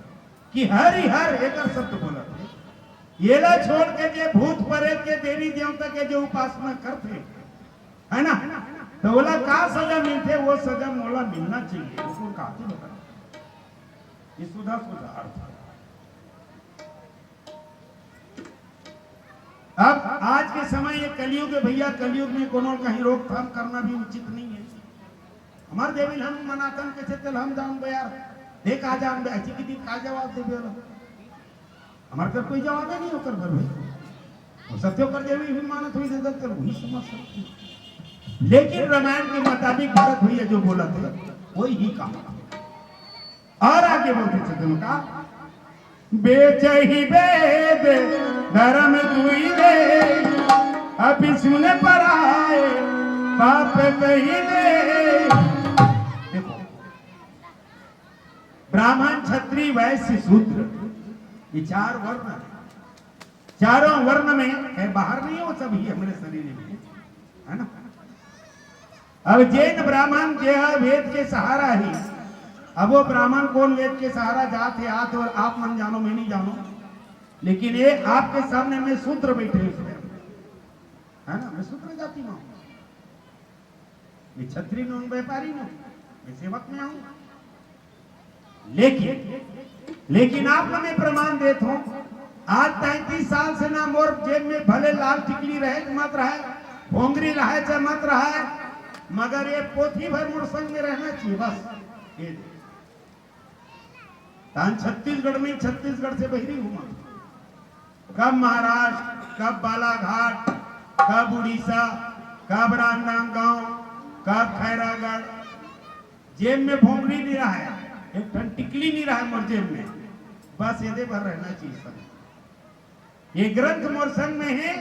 कि हरि हर एकर शब्द बोलते येला छोड़ के जे भूत प्रेत के देवी देवता के जो उपासना करते है ना तो बोला का सजा मिलते वो सजा मोला मिलना चाहिए उसको कहते बता ये सुधा सुधा अर्थ है। अब आज के समय ये कलयुग है भैया कलयुग में कोनो कहीं रोकथाम करना भी उचित नहीं है। हमारे देवी हम मनातन कैसे चल हम जान यार देख आ जान अच्छी की दिन का जवाब दे बोलो हमारे घर कोई जवाब नहीं होकर घर भाई सत्यो कर देवी भी मानत हुई दे चल वही समझ सकती लेकिन रामायण के मुताबिक भरत भैया जो बोला थे वही ही काम और आगे बोलते थे का बेच ही वेद धर्म दुई दे अभी सुने पर आए पाप कही दे। देखो ब्राह्मण क्षत्रिय वैश्य शूद्र ये चार वर्ण है। चारों वर्ण में है बाहर नहीं हो सब ही हमारे शरीर में है ना। अब जैन ब्राह्मण जो है वेद के सहारा ही अब वो ब्राह्मण कौन वेद के सहारा जात है आत और आप मन जानो मैं नहीं जानो लेकिन ये आपके सामने में शूद्र बैठे है ना। मैं शूद्र जाति में हूं मैं क्षत्रिय में व्यापारी में मैं सेवक में हूं लेकिन आप मैं प्रमाण देता हूं आज 33 साल से ना मोर जेब में भले लाल टिकली रहे मत रहे भोंगरी रहे चाहे मत रहे मगर ये पोथी भर मोर संग में रहना चाहिए बस ये छत्तीसगढ़ में छत्तीसगढ़ से बहिरी घूमा कब महाराष्ट्र कब बालाघाट कब उड़ीसा कब राजनांदगांव कब खैरागढ़ जेब में भोंगली नहीं रहा है एक टन टिकली नहीं रहा है मोर जेब में बस ये भर रहना चाहिए सब। ये ग्रंथ मोर संग में है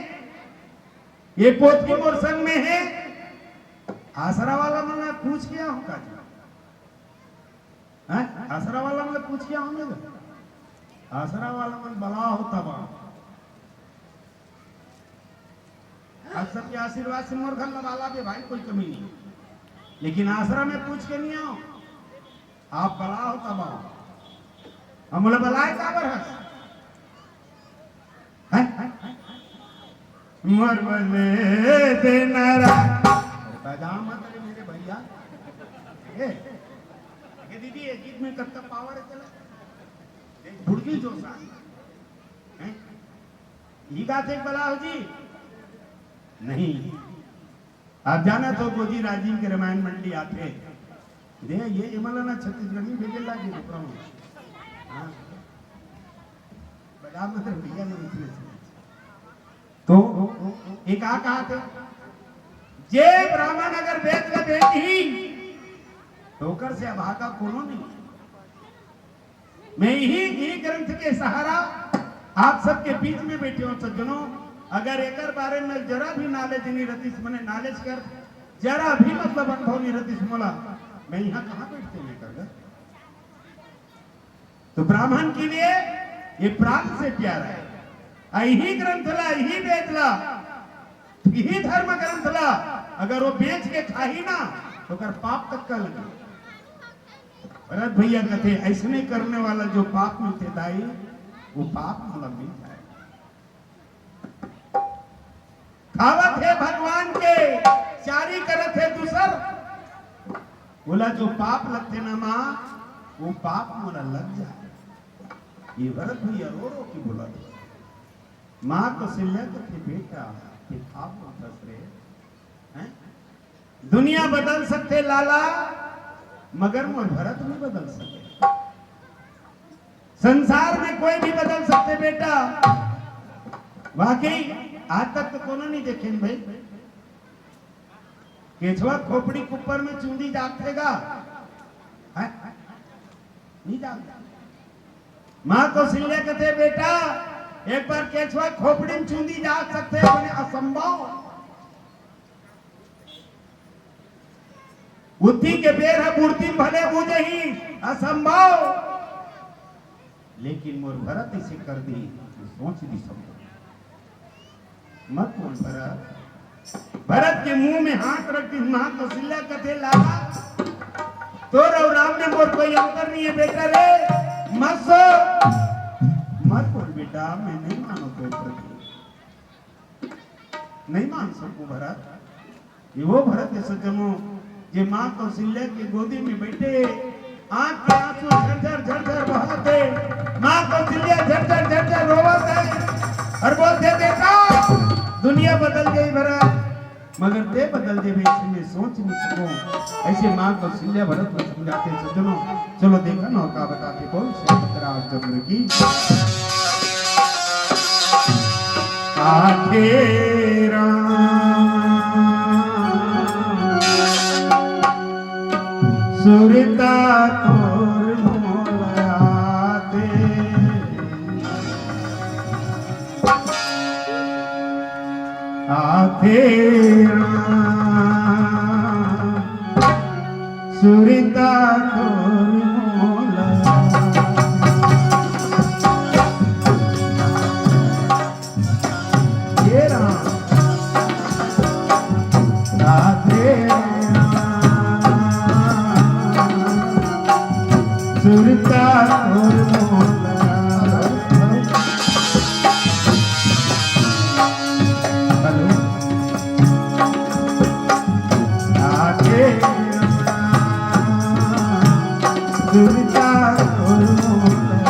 ये पोथी मोर संग में है। आसरा वाला मैंने पूछ किया हूं का आसरा वाला मैंने पूछ किया हूं आसरा वाला मन बला होता बा आप सबके आशीर्वाद से मोर घर वाला भी भाई कोई कमी नहीं लेकिन आसरा में पूछ के नहीं आओ आप बला होता बा हम बोले बलाए का बरस मर बले देनारा पैजाम मत मेरे भैया ये दीदी एक गीत में कब तक पावर है चला एक भुड़की जोसा हैं ये गाते बलाओ जी नहीं आप जाना तो गोजी राजीव के रामायण मंडी आते दे ये इमलाना छत्तीसगढ़ में भेजे लागे हां बड़ा मतलब भैया ने इसमें तो एक आ कहा थे जे ब्राह्मण अगर वेद का बेटी ठोकर से अभागा कोनो नहीं। मैं ही ग्रंथ के सहारा आप सबके बीच में बैठे हो सज्जनों अगर एकर बारे में जरा भी नॉलेज नहीं रहती मैंने नॉलेज कर जरा भी मतलब अनुभव नहीं रहती मोला मैं यहाँ कहाँ बैठते हुए कर तो ब्राह्मण के लिए ये प्राण से प्यारा है। यही ग्रंथ ला यही वेद ला यही धर्म ग्रंथ ला अगर वो बेच के खाही ना तो कर पाप तक का लगे। भरत भैया कहते ऐसे नहीं करने वाला जो पाप मिलते दाई वो पाप मतलब मिल जाए। खावत है भगवान के चारी करत है दूसर। बोला जो पाप लगते ना माँ वो पाप मोरा लग जाए। ये भरत भैया रो रो की बोला माँ कौशल्या तो थे बेटा कि आप फंस रहे हैं। दुनिया बदल सकते लाला मगर मोर भरत नहीं बदल सकते। संसार में कोई भी बदल सकते बेटा। वाकई आज तक तो कोनो नहीं देखे भाई केचवा खोपड़ी कुपर में चूंदी जागतेगा नहीं जागता। माँ कौशल्या कहते बेटा एक बार केचवा खोपड़ी में चूंदी जाग सकते हैं मैंने असंभव। बुद्धि के बेर है मूर्ति भले बुझे ही असंभव। लेकिन मोर भरत इसे कर दी सोच दी समझ मत बोल भरत। भरत के मुंह में हाथ रख दी मां कौशल्या कथे लाला तो और राम में मोर कोई अंतर नहीं है बेटा रे मत सो मत बोल बेटा मैं नहीं मानो तो प्रति नहीं मान सकूं भरत। ये वो भरत है सज्जनों ये मां कौशल्या की गोदी में बैठे आंख के आंसू झरझर झरझर बहाते मां कौशल्या झरझर झरझर रोवत और बोलते बेटा दुनिया बदल गई भरत मगर ते बदल दे मैं सोच नहीं सकूं। ऐसे मां कौशल्या भरत को समझाते सज्जनों। चलो देखा नौका बताते कौन से रामचंद्र की आखे सुरता तोर मोलाते आखे सुरता तोर सुरता और मोला हेलो आगे सुरता और मोला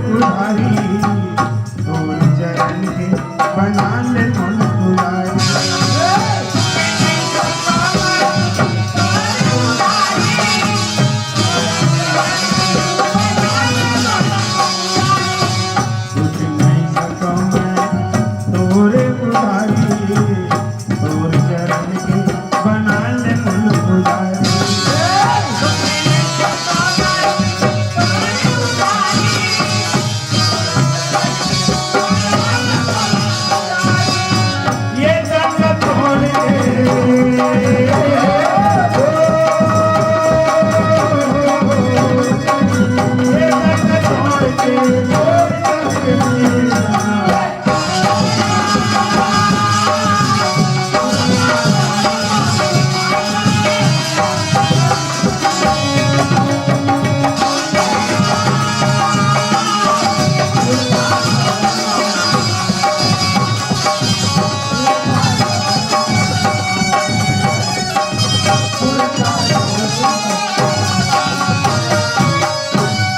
पुजारी तोर चरण के बना ले मन पुजारी कुछ नहीं सको मैं तोरे पुजारी तोर चरण के बना ले मन पुजारी ये जंग तोड़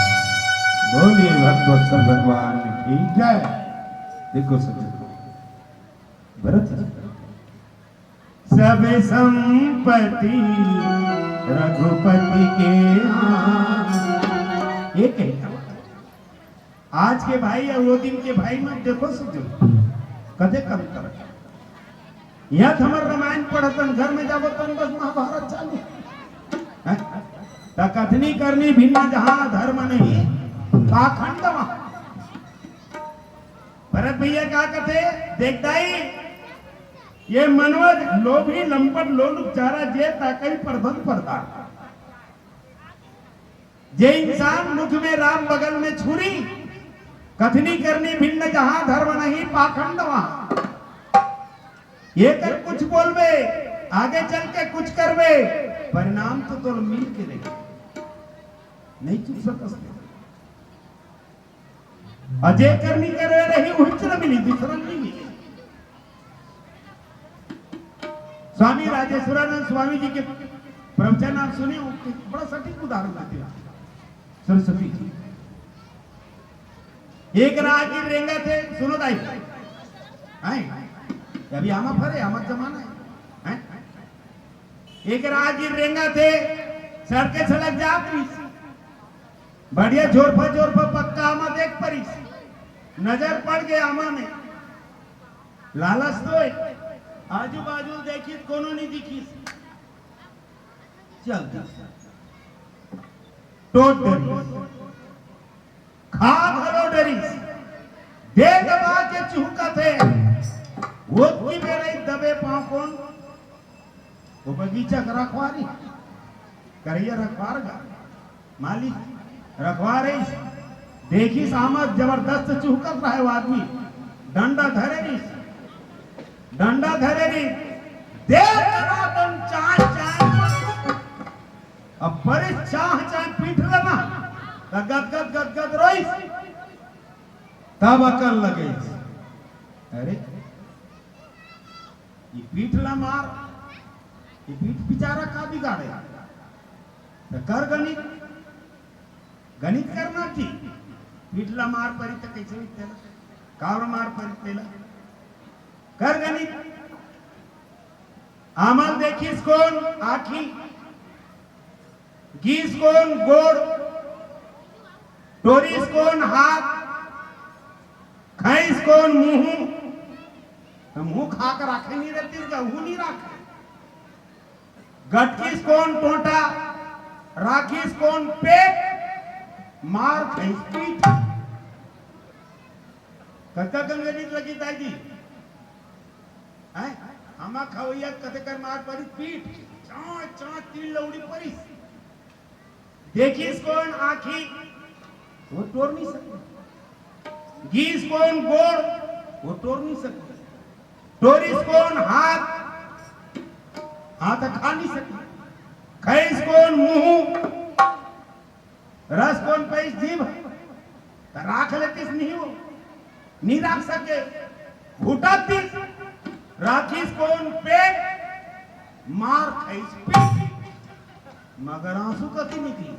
बोलिए भगवत्सल भगवान की जय। देखो सज्जन भरत सब संपत्ति रघुपति के ये कहता आज के भाई और वो दिन के भाई में देखो सज्जन कदे कम कर यह हमार रामायण पढ़तन घर में जाबो तन बस महाभारत चालू है कथनी करनी भिन्ना जहां धर्म नहीं पाखंड भरत भैया क्या कहते देखदाई ये मनोज लोभी लंपट लोलुप चारा जे ताकई प्रबंध पड़ता जे इंसान मुख में राम बगल में छुरी कथनी करनी भिन्न जहां धर्म नहीं पाखंड वहां ये कर कुछ बोलबे आगे चल के कुछ करबे परिणाम तो मिल के देगा नहीं चुप सकते अजय करनी करे रही उच्चर मिली दूसरा नहीं मिली स्वामी राजेश्वरानंद स्वामी जी के प्रवचन आप सुने बड़ा सटीक उदाहरण देते हैं सरस्वती जी एक राहगीर रेंगा थे सुनो दाई अभी आमा फरे आमा जमाना है एक राहगीर रेंगा थे सड़के सड़क जाती बढ़िया जोरफा पक्का आमा देख परी नजर पड़ गया आमा में लालच तो आजू बाजू देखी कोनो नहीं दिखी चल टोट डरी खा भरो डरी दे दबा के चूका थे वो की मेरे दबे पांव कौन वो बगीचा का रखवारी करिए रखवारगा मालिक रखवा रही देखी सामत जबरदस्त चूकत रहा है वो आदमी डंडा धरे नहीं देर करातन चाय अब परिस चाह पीठ लेना गद रोई तब अकल लगे अरे ये पीठ ला मार ये पीठ बेचारा का बिगाड़े तो कर गणित करना थी पीठला मार परी तो कैसे विकतेला कावर मार परी तेला कर गणित आमल देखीस कोण आखी गीस कोण गोड टोरीस कोण हाथ खाईस कोण मुंह तो मुंह खाकर राखे नहीं रहती गहू नहीं राखे गटकीस कोण टोटा राखीस कोण पेट मार खाईस पीठ कथा गंगनीत लगी दादी आमा खावैया कथे कर मार परी पीठ चा तीन लौड़ी परी देखीस कोण आखी वो तोड़ नहीं सकते गीस कोण गोड़ वो तोड़ नहीं सकते टोरिस कोण हाथ खा नहीं सकते खैस कोण मुंह रस कोण पैस जीभ राख लेतीस नहीं राख सके घुटातीस राखीस कोण पेट मार खाईस पीठ मगर आंसू कती निकली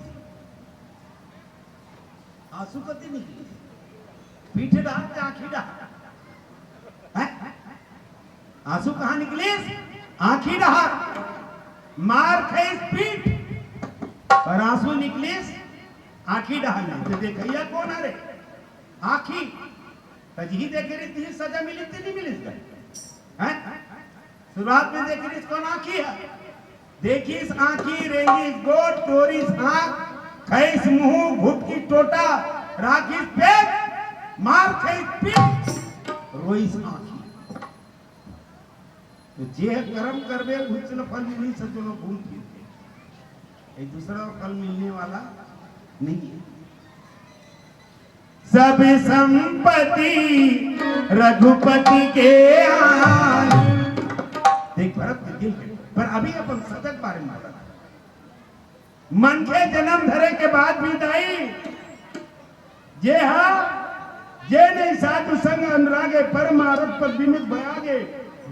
पीठ डाल के आंखी डाल, आंसू कहां निकले? आंखी डहार। मार खाई पीठ और आंसू निकले आंखी डहाल। तो देखिया कौन आ रे? आंखी तजी देखे रही थी, सजा मिली थी नहीं मिली हैं? शुरुआत में देख रही कौन? आंखी है। देखिस आंखी, रेंगिस गोट, टोरिस आंख, खैस मुंह, घुट की टोटा, राखिस पेट, मार खैस पीठ, रोइस आंखी। तो जे कर्म करबे उचन फल मिली सजनो घूम फिर के, एक दूसरा फल मिलने वाला नहीं है। सब संपत्ति रघुपति के आन। देख भरत के दिल के, पर अभी अपन सतत बारे में बात। मन के जन्म धरे के बाद भी दाई जे हा जे नहीं साधु संग अनुरागे परम आरत पर विमित भयागे,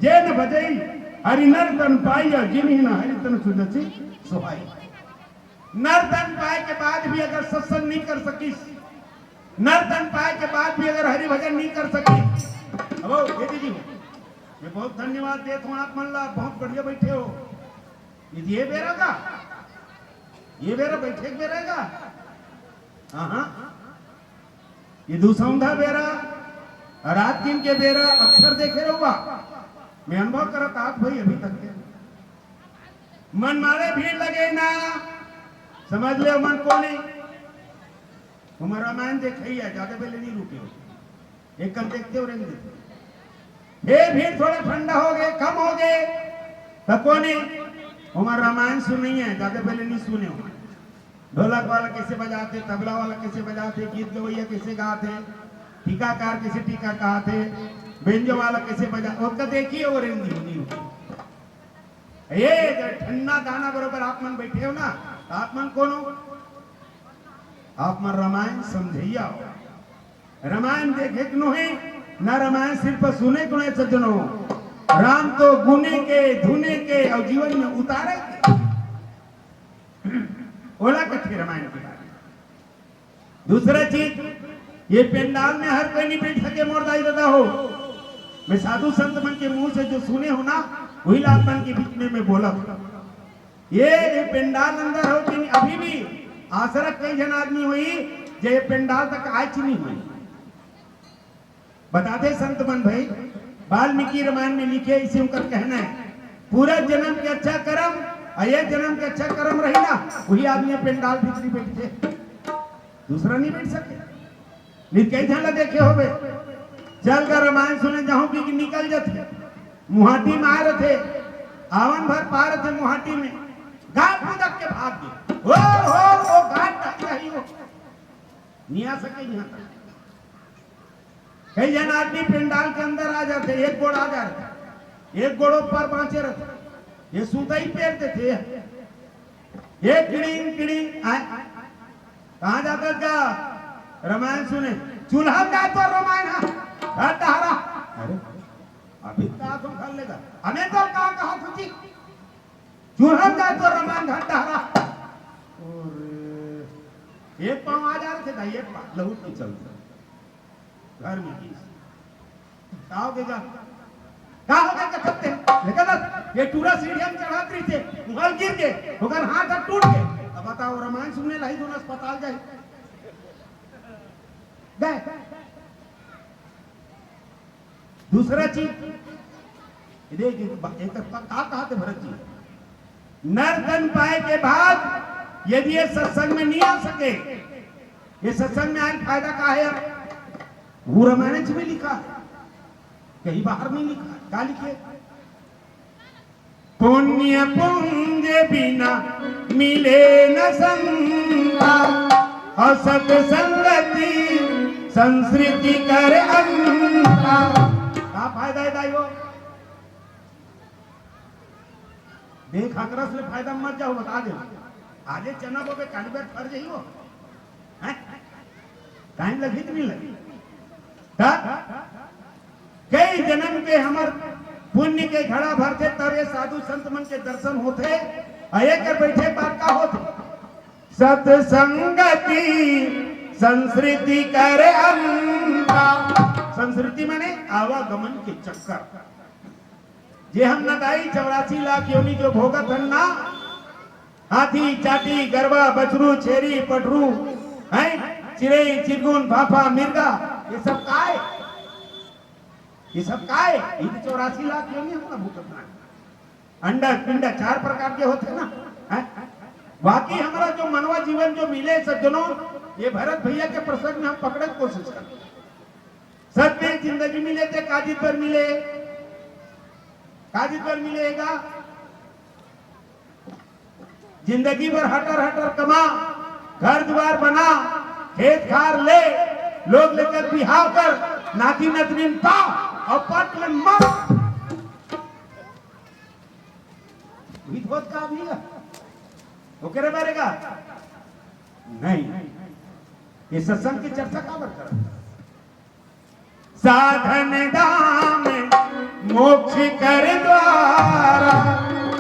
जे न भजई हरि नर तन पाई और जिन्हीं न हरि तन सुदसी सुहाई। नर तन पाए के बाद भी अगर सत्संग नहीं कर सकीस, नर तन पाए के बाद भी अगर हरि भजन नहीं कर सकी, अब ये दीदी मैं बहुत धन्यवाद देता हूँ आप मन ला, बहुत बढ़िया बैठे हो। ये बेरा का, ये बेरा बैठे बेरा का, हाँ ये दूसरा बेरा रात दिन के बेरा अक्सर देखे रहुआ। मैं अनुभव करत आप भाई अभी तक के मन मारे भीड़ लगे ना, समझ ले मन को नहीं। तुम्हारा रामायण देखे है, ज्यादा पहले नहीं रुके हो, एक कल देखते हो रहेंगे। फिर भीड़ थोड़े ठंडा हो गए, कम हो गए, तब को नहीं हमारा रामायण सुनी है, ज्यादा पहले नहीं सुने हो। ढोलक वाला कैसे बजाते, तबला वाला कैसे बजाते, गीत गवैया कैसे गाते, टीकाकार कैसे टीका कहते, बेंजो वाला कैसे बजा, उसका देखिए वो रेंगी नहीं रुकी। ये ठंडा गाना बरोबर आप मन बैठे हो ना, तो आप मन कौन हो? आप मन रामायण समझैया हो। रामायण देखे क्यों है ना? रामायण सिर्फ सुने क्यों है सज्जनों? राम तो गुने के, धुने के और जीवन में उतारे के। ओला कथे रामायण के बारे में। दूसरा चीज, ये पेंडाल में हर कोई नहीं बैठ सके मोरदाई दादा हो। मैं साधु संत मन के मुंह से जो सुने हो ना, वही लापन के बीच में मैं बोला। ये पेंडाल अंदर हो कि अभी भी आसरा कई जन आदमी हुई जे पेंडाल तक आज नहीं हुई। बताते संत मन भाई, वाल्मीकि रामायण में लिखे इसे उनका कहना है, पूरा जन्म के अच्छा कर्म और ये जन्म के अच्छा कर्म रही ना, वही आदमी पेंडाल भीतरी बैठे, दूसरा नहीं बैठ सके। नहीं कई जन देखे हो बे, चल कर रामायण सुने जाऊं कि निकल जाते, मुहाटी में आ रहे थे, आवन भर पा रहे थे मुहाटी में, घाट कूदक के भाग गए। ओ घाट तक रही हो, नहीं आ सके यहाँ तक। कई जन आदमी पेंडाल के अंदर आ जाते, एक गोड़ आ जाते, एक गोड़ों पर बांचे रहते, ये सूता ही पहनते थे। ये किड़ी किड़ी कहाँ जाते क्या? रामायण सुने, चूल्हा का तो रामायण हरा। अरे अभी कहा तुम खा लेगा, हमें तो कहा खुशी चूल्हा का तो रामायण घंटा हरा। और एक पांव आ जा रहे थे, एक पांव लहू नहीं चलता घर में कहा हो गया सकते लेकिन ये टूरा सीढ़ियां चढ़ात रही थे, मुगल गिर गए, होकर हाथ टूट गए। अब बताओ रामायण सुनने लाई दोनों अस्पताल जाए गए। दूसरा चीज देखिए, कहा थे भरत जी, नर तन पाए के बाद यदि ये सत्संग में नहीं आ सके, ये सत्संग में आए फायदा का है? वो रामायण में लिखा, कहीं बाहर नहीं लिखा। क्या लिखे? पुण्य पुंज बिना मिले न संगा, और सत्संगति संस्कृति कर अंगा। क्या फायदा है दाइयो? देख हकरस ले फायदा मत जाओ, बता दे आजे चना बोबे कानबे फर जई हो, हैं टाइम लगी नहीं लगी। कई जन्म के हमर पुण्य के घड़ा भरते, तब ये साधु संत मन के दर्शन होते, आये कर बैठे बात का होते। सत्संगति संस्कृति करे अंग, यात्रा संस्कृति माने आवागमन के चक्कर जे हम नदाई 84 लाख योनि जो भोगत हन ना हाथी चाटी गरबा बछरू छेरी पटरू हैं चिड़ई चिरगुन भाफा मिर्गा ये सब काय ये 84 लाख योनि हम ना भोगत ना अंडा पिंडा 4 प्रकार के होते ना है? बाकी हमारा जो मनवा जीवन जो मिले सज्जनों ये भरत भैया के प्रसंग में हम पकड़े कोशिश करते सत्य जिंदगी मिले थे काजी पर मिलेगा जिंदगी भर हटर कमा घर द्वार बना खेत खार ले लोग लेकर बिहाव कर नाती नतनीन पा और पट में मर का भी वो करे मारेगा नहीं ये सत्संग की चर्चा काबर कर साधन दाम मोक्ष कर द्वारा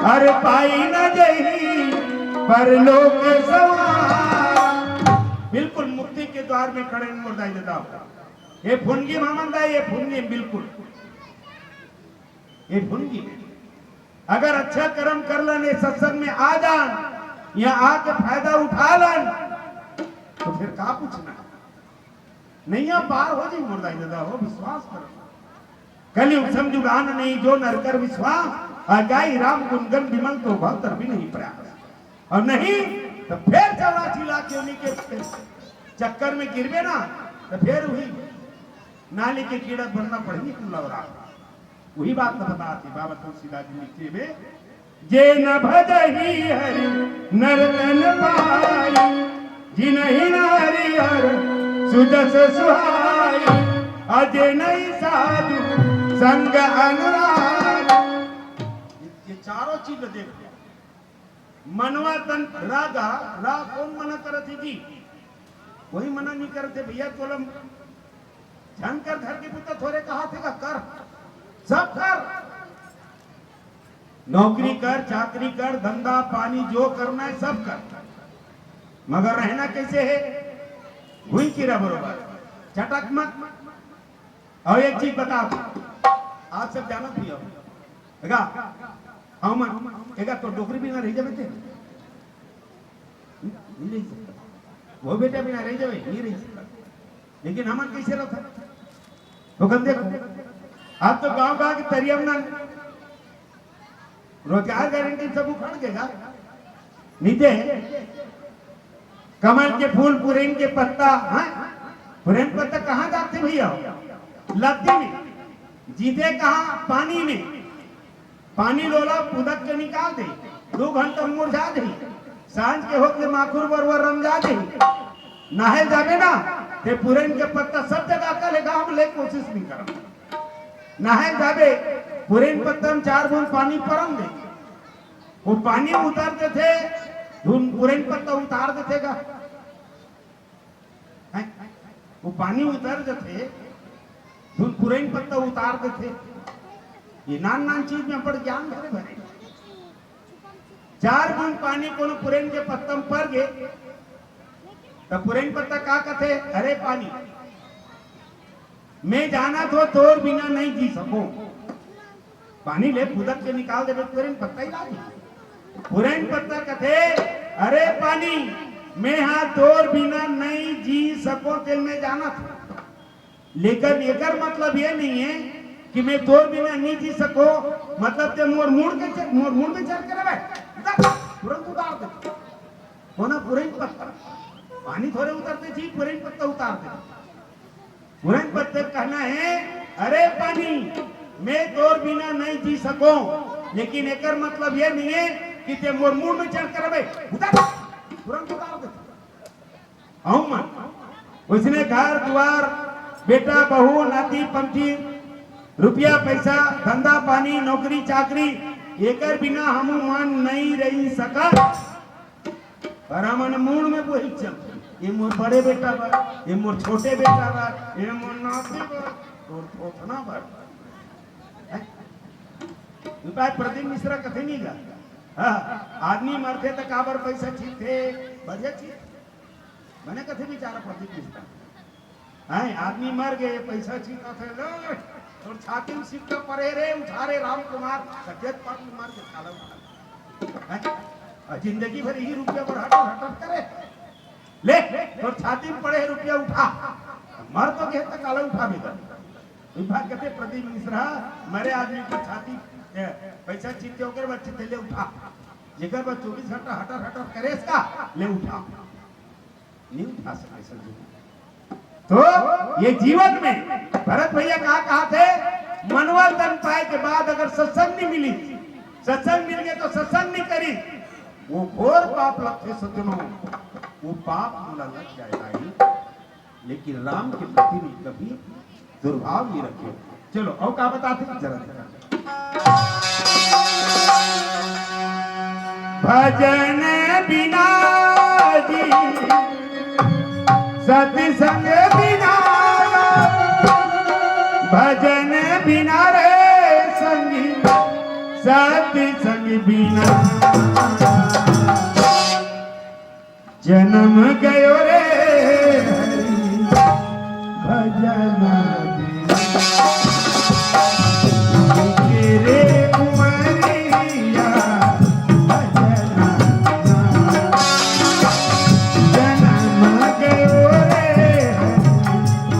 हर पाई न जही पर लोक सवारा बिल्कुल मुक्ति के द्वार में खड़े मुर्दाई देता ये फुनगी मामंदा ये फुनगी बिल्कुल ये फुनगी अगर अच्छा कर्म कर लेने सत्संग में आ जान या आके फायदा उठा लन तो फिर का पूछना नहीं पार हो जाए मुर्दाई दादा हो विश्वास करो कलयुग समझुगान नहीं जो नरकर विश्वास आगाई राम गुणगन विमल तो भक्तर भी नहीं प्रयास और नहीं तो फिर 84 लाख योनि के चक्कर में गिरवे ना तो फिर वही नाली के कीड़ा बनना पड़ेगी तुम लवरा वही बात तो बताती बाबा तुलसीदास जी लिखते हुए जे न भजही हरि नरतन पाई जिनहि हरि हर सुजस सुहाई अजय नहीं साधु संग अनुराग ये चारों चीज देखो मनवा तन रागा राग कौन मना करती जी वही मना नहीं करते भैया तोलम जानकर घर के पुत्र थोड़े कहा थे का कर सब कर नौकरी कर चाकरी कर धंधा पानी जो करना है सब कर मगर रहना कैसे है हुई किरा बरोबर चटक मत और एक चीज बता आप सब जानत भी हो हम एगा तो डोकरी भी ना रह जावे थे नहीं वो बेटा भी ना रह जावे नहीं रह सकता लेकिन हमन कैसे रहता तो कम देखो आप तो गांव के तरियम ना रोजगार गारंटी सब उखड़ देगा नीचे कमल के फूल पुरेन के पत्ता हाँ पुरेन पत्ता कहाँ जाते भैया लत्ती में जीते कहाँ पानी में पानी लोला पुदक के निकाल दे 2 घंटा मुरझा दे सांझ के होते माखुर वर रंजा दे नहल जावे ना ते पुरेन के पत्ता सब जगह का ले गांव ले कोशिश नहीं कर नहल जावे पुरेन पत्ता में 4 बूंद पानी परम दे वो पानी उतारते थे धुन पुरेन पत्ता उतार देते का वो पानी उतार देते धुन पुरेन पत्ता उतार देते ये नान चीज में पड़ ज्ञान भरे भरे 4 बूंद पानी को पुरेन के पत्ता में पड़ गए तो पुरेन पत्ता का कहते अरे पानी मैं जाना तो तोर बिना नहीं जी सको पानी ले फुदक के निकाल दे पुरेन पत्ता ही लागे पुरेन पत्ता कहते अरे पानी मैं हाँ तोर बिना नहीं जी सको तेल में जाना था लेकिन एकर मतलब ये नहीं है कि मैं तोर बिना नहीं जी सको मतलब ते मोर मुड़ में चल कर तुरंत उतार दे होना पुरेन पत्ता पानी थोड़े उतरते थी पुरेन पत्ता उतार दे पुरेन पत्ते कहना है अरे पानी मैं तोर बिना नहीं जी सको लेकिन एकर मतलब ये नहीं है कि ते मोर मुड़ में चढ़ कर उतार तुरंत उतार दे उसने घर द्वार बेटा बहू नाती पंथी रुपया पैसा धंधा पानी नौकरी चाकरी एकर बिना हम मान नहीं रही सका पर हमन मूड में वही चल ये मोर बड़े बेटा बा ये मोर छोटे बेटा बा ये मोर नाती बा और थोथना बा उपाय प्रदीप मिश्रा कथे नहीं गा हाँ आदमी मरते तो काबर पैसा छीते बढ़िया चीज मैंने कथे बिचारा प्रदीप मिश्रा हैं आदमी मर गए पैसा छीटा थे लो और छाती में सिक्का परे रे उठा रे राम कुमार सफेद पाट मार के खाला उठा जिंदगी भर ही रुपया पर हटो हटो करे ले और छाती में पड़े रुपया उठा मर तो गए तक काला उठा भी कर विभाग कहते प्रदीप मिश्रा मरे आदमी की छाती पैसा छीटे होकर बच्चे थे ले उठा जिगर पर 24 घंटा हटर हटर करे इसका ले उठा नहीं उठा सके सर तो ये जीवन में भरत भैया कहा थे मनवा तन पाए के बाद अगर सत्संग नहीं मिली सत्संग मिल गए तो सत्संग नहीं करी वो घोर पाप लगते सज्जनों वो पाप मुला लग जाएगा ही लेकिन राम के प्रति नहीं कभी दुर्भाव नहीं रखे चलो और क्या बताते हैं जरा भजन बिना जी सत्संग बिना भजन बिना रे संगी सत्संग बिना जन्म गयो रे भजन रे उमरिया भजन जन्म गयो रे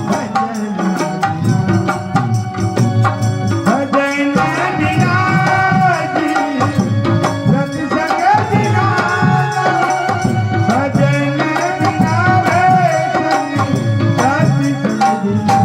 भजन भजन बिना जी सत्संग बिना भजन बिना रे सत्संग बिना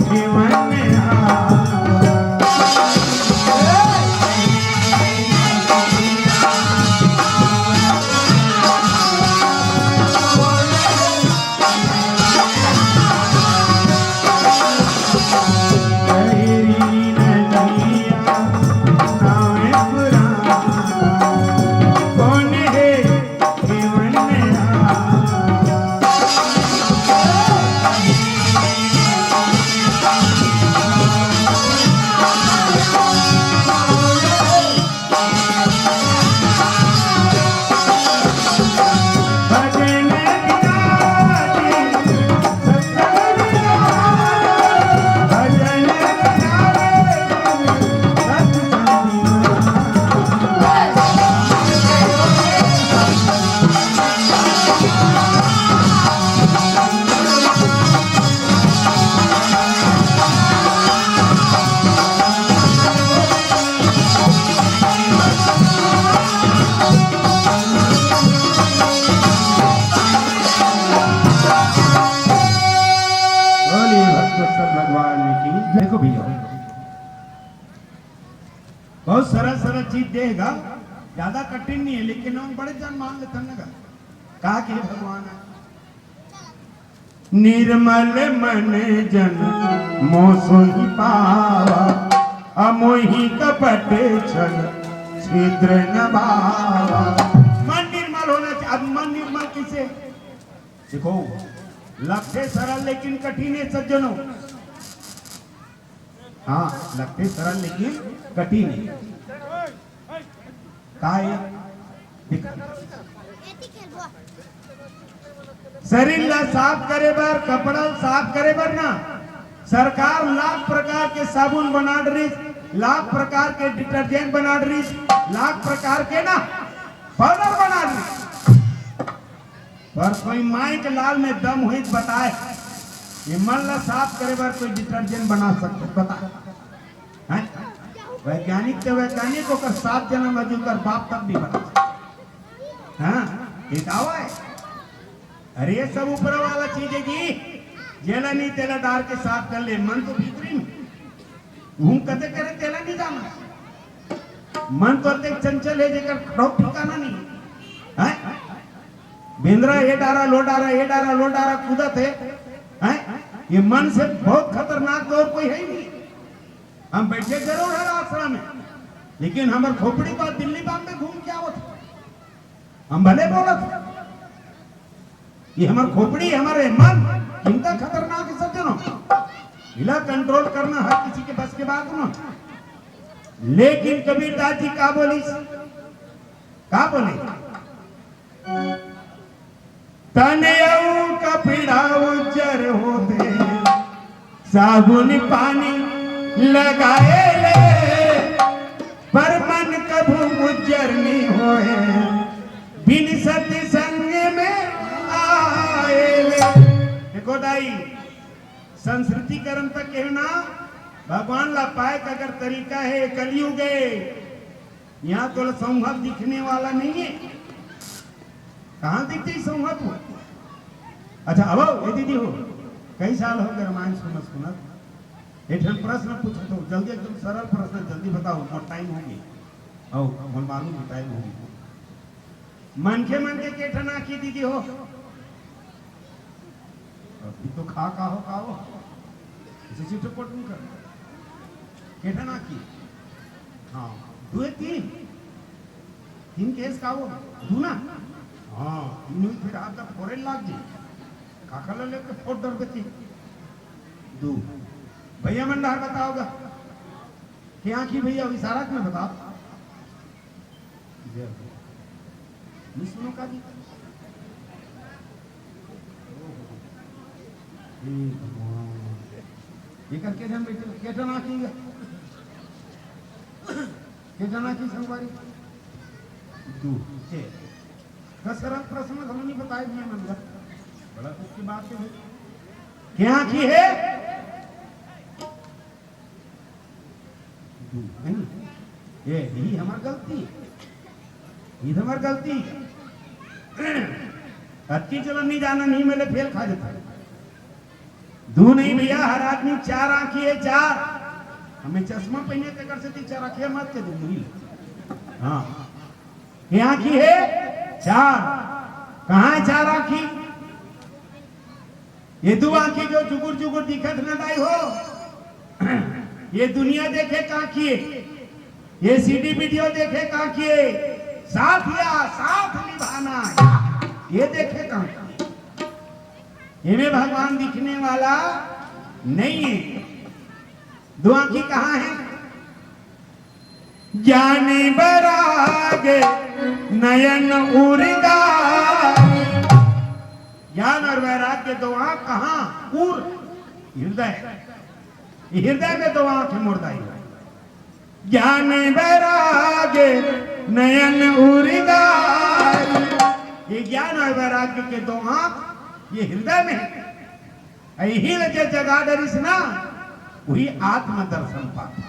जीवन बोलिए भक्त सब भगवान की। देखो भैया बहुत सरल सरल चीज देगा, ज्यादा कठिन नहीं है, लेकिन हम बड़े जन मान लेते हैं। कहा कि भगवान निर्मल मन जन मोसोहि पावा, अमोहि कपट छल छिद्र न भावा। मन निर्मल होना चाहिए। अब मन निर्मल किसे? देखो लगते सरल लेकिन कठिन है सज्जनों। हाँ लगते सरल लेकिन कठिन है। शरीर ला साफ करे बर, कपड़ा साफ करे बर ना सरकार लाख प्रकार के साबुन बना रही, लाख प्रकार के डिटर्जेंट बना रही, लाख प्रकार के ना पाउडर बना रही। पर कोई माई के लाल में दम हुई बताए ये मन ला साफ करे बर कोई डिटर्जेंट बना सकते बता? वैज्ञानिक तो वैज्ञानिक होकर 7 जन्म अजू कर बाप तक भी बना। हाँ ये दावा है। अरे ये सब ऊपर वाला चीज है जी, जेला नहीं तेला डाल के साफ कर ले। मन तो भीतरी में घूम कते करे तेला नहीं जाना। मन तो अत्यंत चंचल है जेकर खड़ो ठिकाना नहीं है। बेंद्रा ये डारा लो डारा, ये डारा लो डारा कूदत है। ये मन से बहुत खतरनाक और कोई है ही नहीं। हम बैठे जरूर है आश्रम में, लेकिन हमारे खोपड़ी बात दिल्ली बाग में घूम के आवत। हम भले बोलत ये हमारे खोपड़ी हमारे मन कितना खतरनाक है सज्जनों। इला कंट्रोल करना हर किसी के बस के बात ना। लेकिन कबीरदास जी का बोली, का बोले? तनयऊ कपड़ा उज्जर होते, साबुन पानी लगाए ले, पर मन कभू उज्जर नहीं होए, बिन सत्संग में आए ले। देखो दाई संस्कृतिकरण तक कहना भगवान ला पाए का अगर तरीका है कलयुग है। यहाँ तो संभव दिखने वाला नहीं है। कहाँ दिखती संभव हो? अच्छा अब ये दीदी हो कई साल हो गए रामायण सुनत। एक प्रश्न पूछो तो जल्दी, एकदम सरल प्रश्न, जल्दी बताओ और टाइम होगी। और मालूम टाइम होगी। मन के केठना की दीदी हो अभी तो खा का हो इसे तो कोट कर केठना की। हाँ दुए तीन केस का हो दू ना। हाँ तीनों फिर आप तक फोरेन लाग जी काका लेके फोट दर बती दू। भैया मंडार बताओगा क्या की भैया विशारक में बताओ। नहीं सुनो का जी ये करके जन बैठे केठना की संगवारी दू छे सरल प्रश्न हम नहीं बताए भैया मंडा बड़ा कुछ की बात है। क्या की है नहीं ये ही हमारी गलती, ये हमारी गलती। अति चलन नहीं जाना नहीं मिले फेल खा जाता। दू नहीं भैया हर आदमी 4 आंखी है 4। हमें चश्मा पहने के कर सकती 4 आंखें मत के दूंगी। हाँ ये आंखी है 4। कहाँ है 4 आंखी? ये 2 आंखी जो जुगुर जुगुर दिखत न दाई हो ये दुनिया देखे कहाँ किए, ये सीडी वीडियो देखे कहाँ किए, साथ निभाना ये देखे कहाँ किए। इन्हें भगवान दिखने वाला नहीं है। 2 आंखी कहाँ है? ज्ञानी बरागे नयन उर्गा। ज्ञान और वैराग्य 2 आंख कहाँ? उर हृदय। हृदय में 2 आंख मुर्दाई। ज्ञान वैराग्य नयन उर्गा। ये ज्ञान और वैराग्य के 2 आंख ये हृदय में है। यही वजह जगा डरिस ना वही आत्म दर्शन पाता।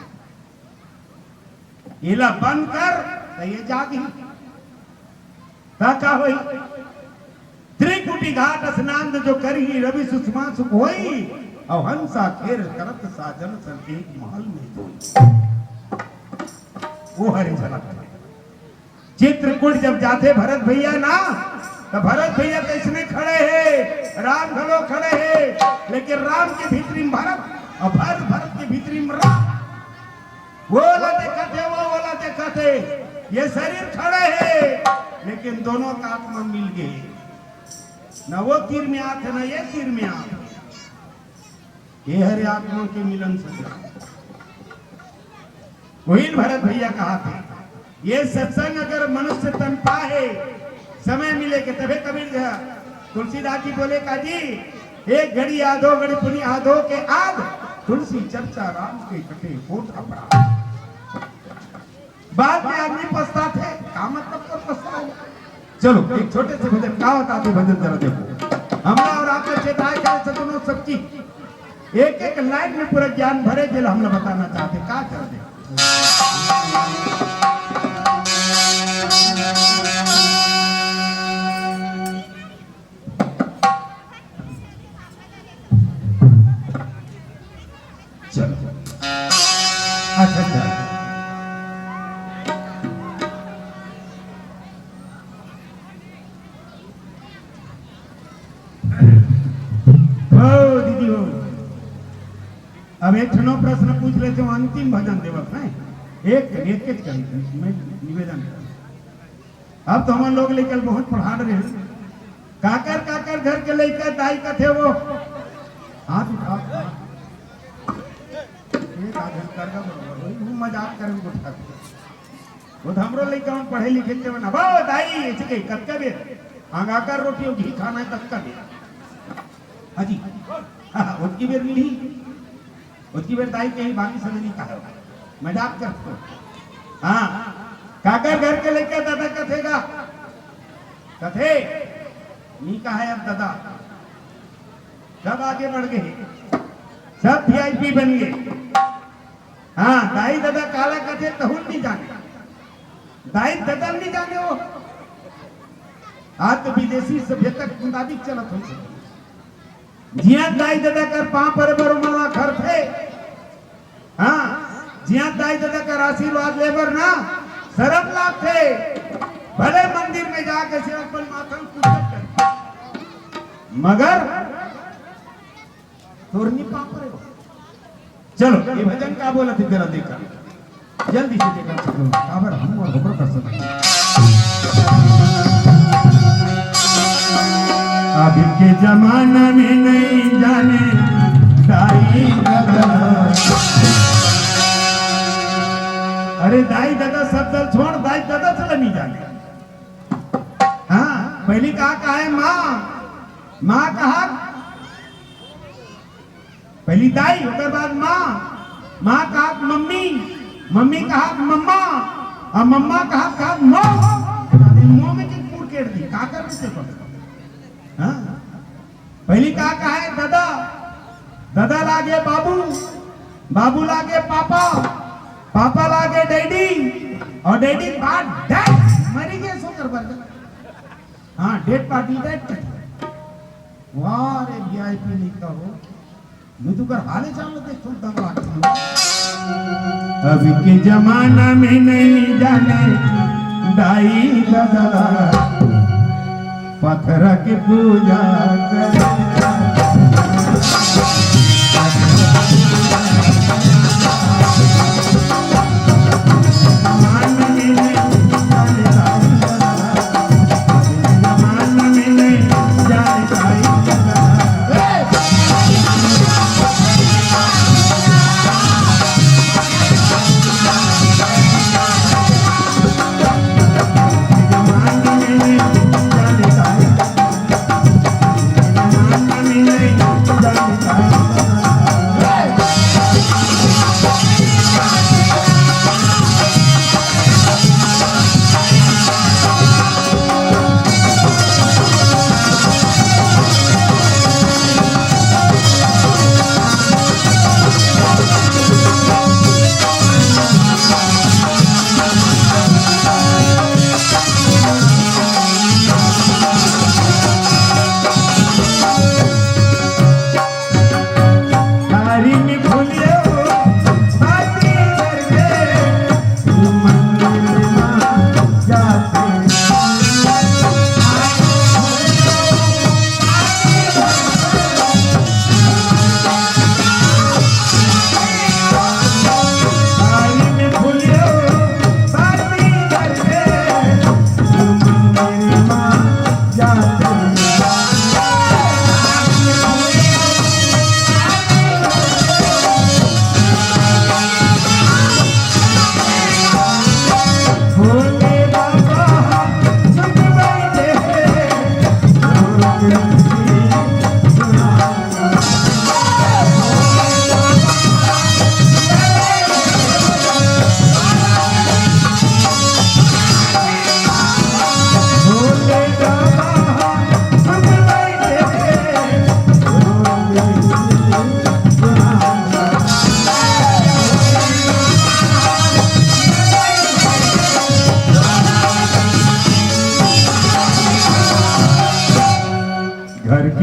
इला बंद कर तो ये जागी का होई। त्रिकुटी घाट स्नान जो करी रवि सुषमा सुख होई और हंसा खेर करत साजन सब एक महल में दो। वो हरे झलक चित्रकूट जब जाते भरत भैया ना, तो भरत भैया तो इसमें खड़े हैं, राम घलो खड़े हैं, लेकिन राम के भीतरी में भरत और भरत के भीतरी में राम। वो वाला देखा थे, वो वाला देखा थे, ये शरीर खड़े हैं लेकिन दोनों का आत्मा मिल गए। न वो तीर में आते न ये तीर में आते। ये हरे आत्मा के मिलन से वही भरत भैया कहा था, ये सत्संग अगर मनुष्य तन पाए, समय मिले के तबे कबीर गया। तुलसीदास जी बोले का जी, एक घड़ी आधो घड़ी पुनी आधो के आध, तुलसी चर्चा राम के कटे कोट अपराध। बाद में आदमी पछताते, का मतलब तो पछताओ। चलो एक छोटे से भजन का होता है, भजन जरा देखो। हमने और आपने चेताए कर सदनों सबकी एक एक लाइन में पूरा ज्ञान भरे जिला हम लोग बताना चाहते का कर दे। चलो अच्छा दीदी हो, अब एक प्रश्न पूछ लेते हो, अंतिम भजन देवत है एक मैं निवेदन कर। अब तो हम लोग लेकर बहुत पढ़ा रहे हैं, काकर काकर घर के लेकर दाई का थे वो हाथ उठा एक आधन कर वो मजाक करे उठा वो हमरो लेकर हम पढ़े लिखे के बना बा दाई ऐसे के कक्का बे आगाकर रोटी घी खाना है कक्का बे हाजी उसकी बेर मिली, उसकी बेर दाई कहीं बाकी समय नहीं कहा मजाक करते। हाँ काकर घर के लेकर दादा कथेगा कथे नहीं कहा है। अब दादा सब आगे बढ़ गए, सब वीआईपी बन गए। हाँ दाई दादा काला कथे तहुल नहीं जाने, दाई दादा नहीं जाने वो। आज तो विदेशी सभ्यता के मुताबिक चलत हो जिया दाई दादा कर पांव पर बरुमला घर थे। हाँ जिया दाई दादा कर आशीर्वाद लेबर ना शरम लाभ थे, भले मंदिर में जाके से अपन माथन पूजन कर, मगर तोरनी पांव पर। चलो ये भजन का बोला थी जरा देखा जल्दी से देखा चलो काबर हम और होकर कर सकते। अभी के जमाना में नहीं जाने दाई दादा, अरे दाई दादा सब दल छोड़, दाई दादा चला नहीं जाने। हाँ पहली कहा है माँ, माँ कहा पहली दाई उसके बाद माँ, माँ कहा मम्मी, मम्मी कहा मम्मा और मम्मा कहा मुंह में की कूड़ केट दी का कर से पड़ता। हाँ पहली कहा है दादा, दादा लागे बाबू, बाबू लागे पापा, पापा लागे डैडी और डैडी बाद डैड मरी गए सो कर बर्गर। हाँ डेट पार्टी डेट वाह रे वीआईपी लिखता हो मैं तो कर हाले चालू देख तुम दम लाग। अभी के जमाना में नहीं जाने दाई दादा पत्थर की पूजा करे। Amen.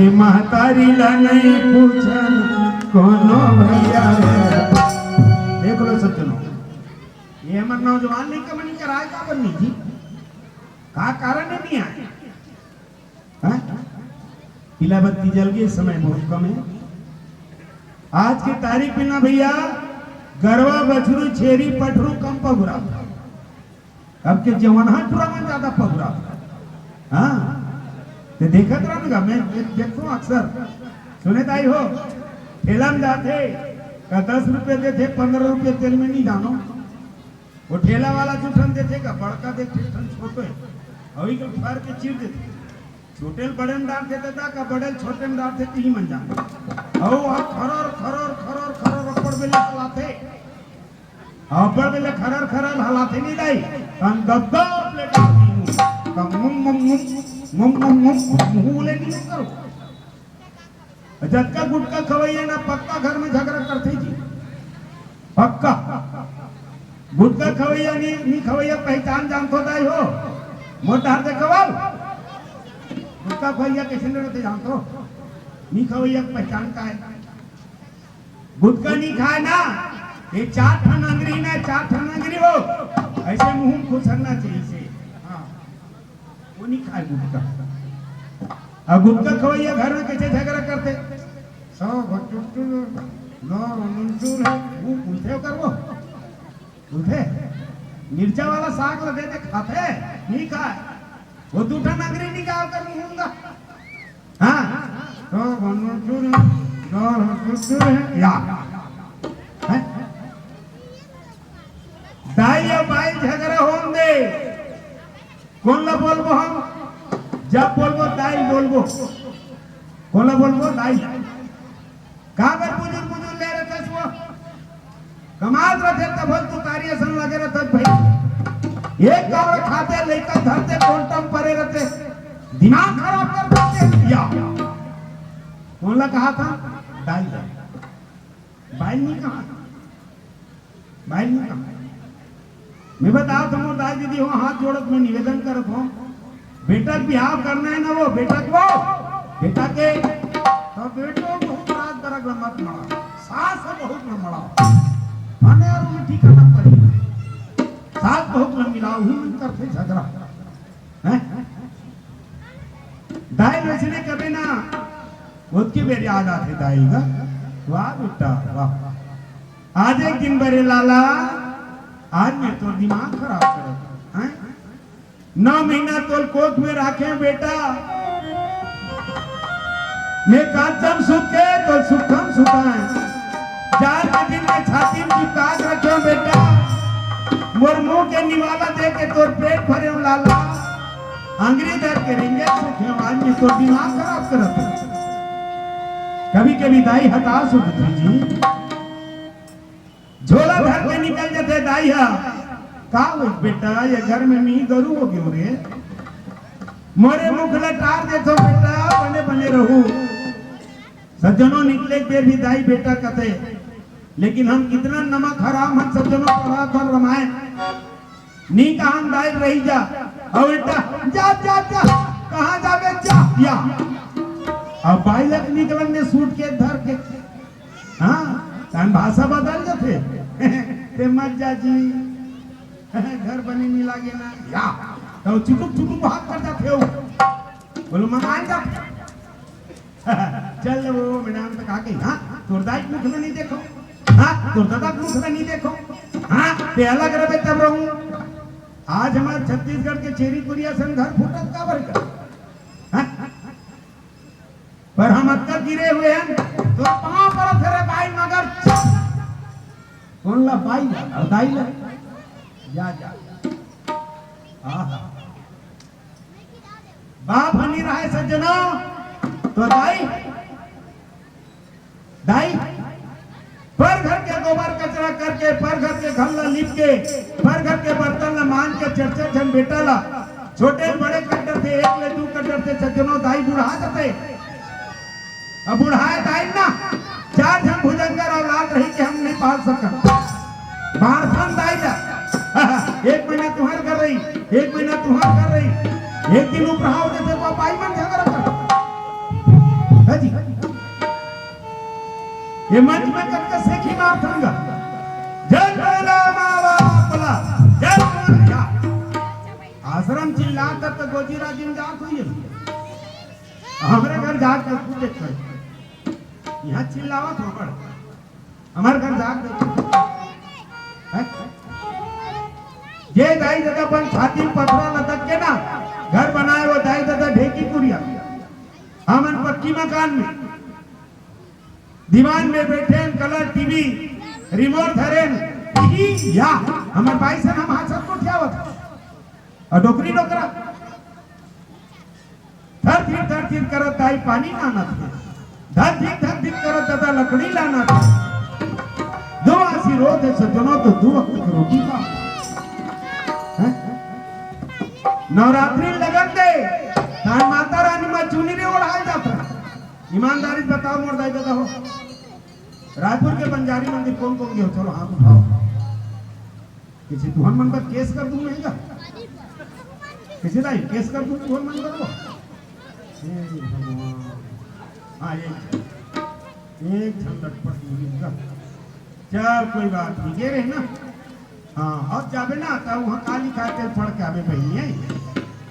कि महतारी ला नहीं पूछन कोनो भैया रे। देख लो सज्जनों, ये हमारे नौजवान नहीं कमनी कराए का बनी जी, का कारण है नहीं आए? पीला बत्ती जल गई, समय बहुत कम है। आज की तारीख में ना भैया गरवा बछरू छेरी पटरू कम पगुरा, अब के जवाना पूरा मन ज्यादा पगुरा। हाँ तो देखत रहा मैं देखो अक्सर सुने ताई हो ठेला में जाते का 10 रुपए देते 15 रुपए तेल में नहीं जानो, वो ठेला वाला जूठन देते का बड़का देते छोटे अभी के फार के चीर देते, छोटे बड़े में डाल देते का बड़े छोटे में डाल देते ही मन जान और खरर खरर खरर खरर ऊपर बेले हलाते ऊपर बेले खरर खरर हलाते नहीं दाई तन दब्दा प्लेट का मुंह नहीं करो। जटका गुटका खवैया ना पक्का घर में झगड़ा करते जी, पक्का गुटका खवैया नहीं खवैया पहचान जानतो दाई हो मोटा हाथ खवाल गुटका खवैया कैसे नहीं रहते जानतो, नहीं खवैया पहचान का है। गुटका नहीं खाए ना ये 4 ठन अंगरी ना 4 ठन अंगरी हो ऐसे मुंह खुसरना चाहिए से। हाँ वो नहीं खाए गुटका। अब गुटका खवैया घर में कैसे झगड़ा करते सब उठे कर वो उठे मिर्चा वाला साग लगे थे खाते नहीं खाए, वो दूठा नगरी नहीं गाँव कर मुहूंगा। हाँ तो या दाई और बाई झगड़ा होंगे कौन ला बोलबो हम, जब बोलबो दाई बोलबो कौन ला बोलबो दाई। कहाँ पर बुजुर्ग बुजुर्ग ले रहे थे वो कमाल रहे तब तू कार्य सन लगे रहते भाई एक कवर खाते लेकर धरते कोंटम परे रहते दिमाग खराब कर देते या कौन ला कहा था दाई बाई नहीं कहा, बाई नहीं कहा। मैं बताओ तुम दाई दीदी हो हाथ जोड़त में निवेदन करत हो बेटा बिहाव करना है ना वो बेटा को बेटा के तो बेटो बहुत रात दरग मत मड़ा सास बहुत न मड़ा माने और मिट्टी करना पड़ी सास बहुत न मिलाओ ही मन करते झगड़ा हैं दाई वैसे कभी ना उसकी बेरी याद आते दाई का वाह बेटा वाह आज एक दिन बरे लाला आज मैं तो दिमाग खराब कर हैं 9 महीना तो कोख में रखे बेटा मैं कांचम सुखे तो सुखम सुखाए 4 के दिन में छाती में चिपका रखे बेटा मोर मुंह के निवाला दे के तोर पेट भरे लाला अंग्रेज दर के रिंगे सुखे आज में तो दिमाग खराब करत। कभी कभी दाई हताश होती जी झोला भर के निकल जाते दाई का हो बेटा ये घर में मी गरू हो गयो रे मोरे मुख लटार दे तो बेटा बने बने रहू। सज्जनों निकले देर भी दाई बेटा कहते लेकिन हम कितना नमक हराम हम सज्जनों पढ़ा था रमायण नी कहा हम दाई रही जा और बेटा जा जा जा कहां जावे जा या अब बाइलक निकलन ने सूट के धर के हाँ तन भाषा बदल जाते ते मत जा जी घर बनी नहीं लागे ना या तो चुटुक चुटुक भाग कर जाते हो बोलो मकान जा चल वो मैडम तक आ गई। हाँ तुरदाई मुख में नहीं देखो, हाँ तुरदादा मुख में नहीं देखो, हाँ ते अलग रहे तब रहूं। आज हमारे छत्तीसगढ़ के चेरी कुरिया सन घर फूटत का भर का पर हम अक्कर गिरे हुए हैं तो पांव पर फिरे भाई मगर कौन ला भाई ला दाई ला जा जा आहा बाप हनी रहा सज्जनों तो दाई दाई पर घर के गोबर कचरा करके पर घर के घर ला लिप के पर घर के बर्तन ला मान के चर्चा जन बेटा ला छोटे बड़े कट्टर थे 1 ले 2 कट्टर थे सज्जनों दाई बुढ़ा जाते अब बुढ़ाए दाई ना 4 जन भुजंगर औलाद रही कि हम नहीं पाल सका बारथन दाई ला 1 महीना तुहर कर रही 1 महीना तुहर कर रही एक दिन उपराव देते पापाई मन झगड़ा कर ये मंच में करके सेखी मार थंगा जय बोला मावा बोला जय बोला आश्रम चिल्लाता तो गोजीरा जिन जात हुई है हमारे घर जाकर पूछे कर यहाँ चिल्लावत हो पड़ हमारे घर जाकर ये दाई दादा बन छाती पथरा लटक के ना घर बनाए वो दाई दादा ढेकी कुरिया हमन पक्की मकान में दीवान में बैठे कलर टीवी रिमोट धरे या हमारे भाई से हम हाथ सब उठा हुआ और डोकरी डोकरा धर धीर करत दाई पानी लाना थे धर धीर करत दादा लकड़ी लाना था दो आसी रोज है सज्जनों तो दो वक्त की रोटी खा नवरात्रि लगन दे तान माता रानी मां चुनी रे ओढ़ाए जाता ईमानदारी बताओ मोर दाई दादा हो रायपुर के बंजारी मंदिर कौन कौन गए हो चलो हाथ उठाओ किसी तुहन मन पर केस कर दूं महंगा किसी दाई केस कर दूं तुहन मन पर हाँ एक झंडट पर का चल कोई बात नहीं गे रहे ना हाँ अब जाबे ना तो वहाँ काली खाए तेल फड़ के आवे बहनी है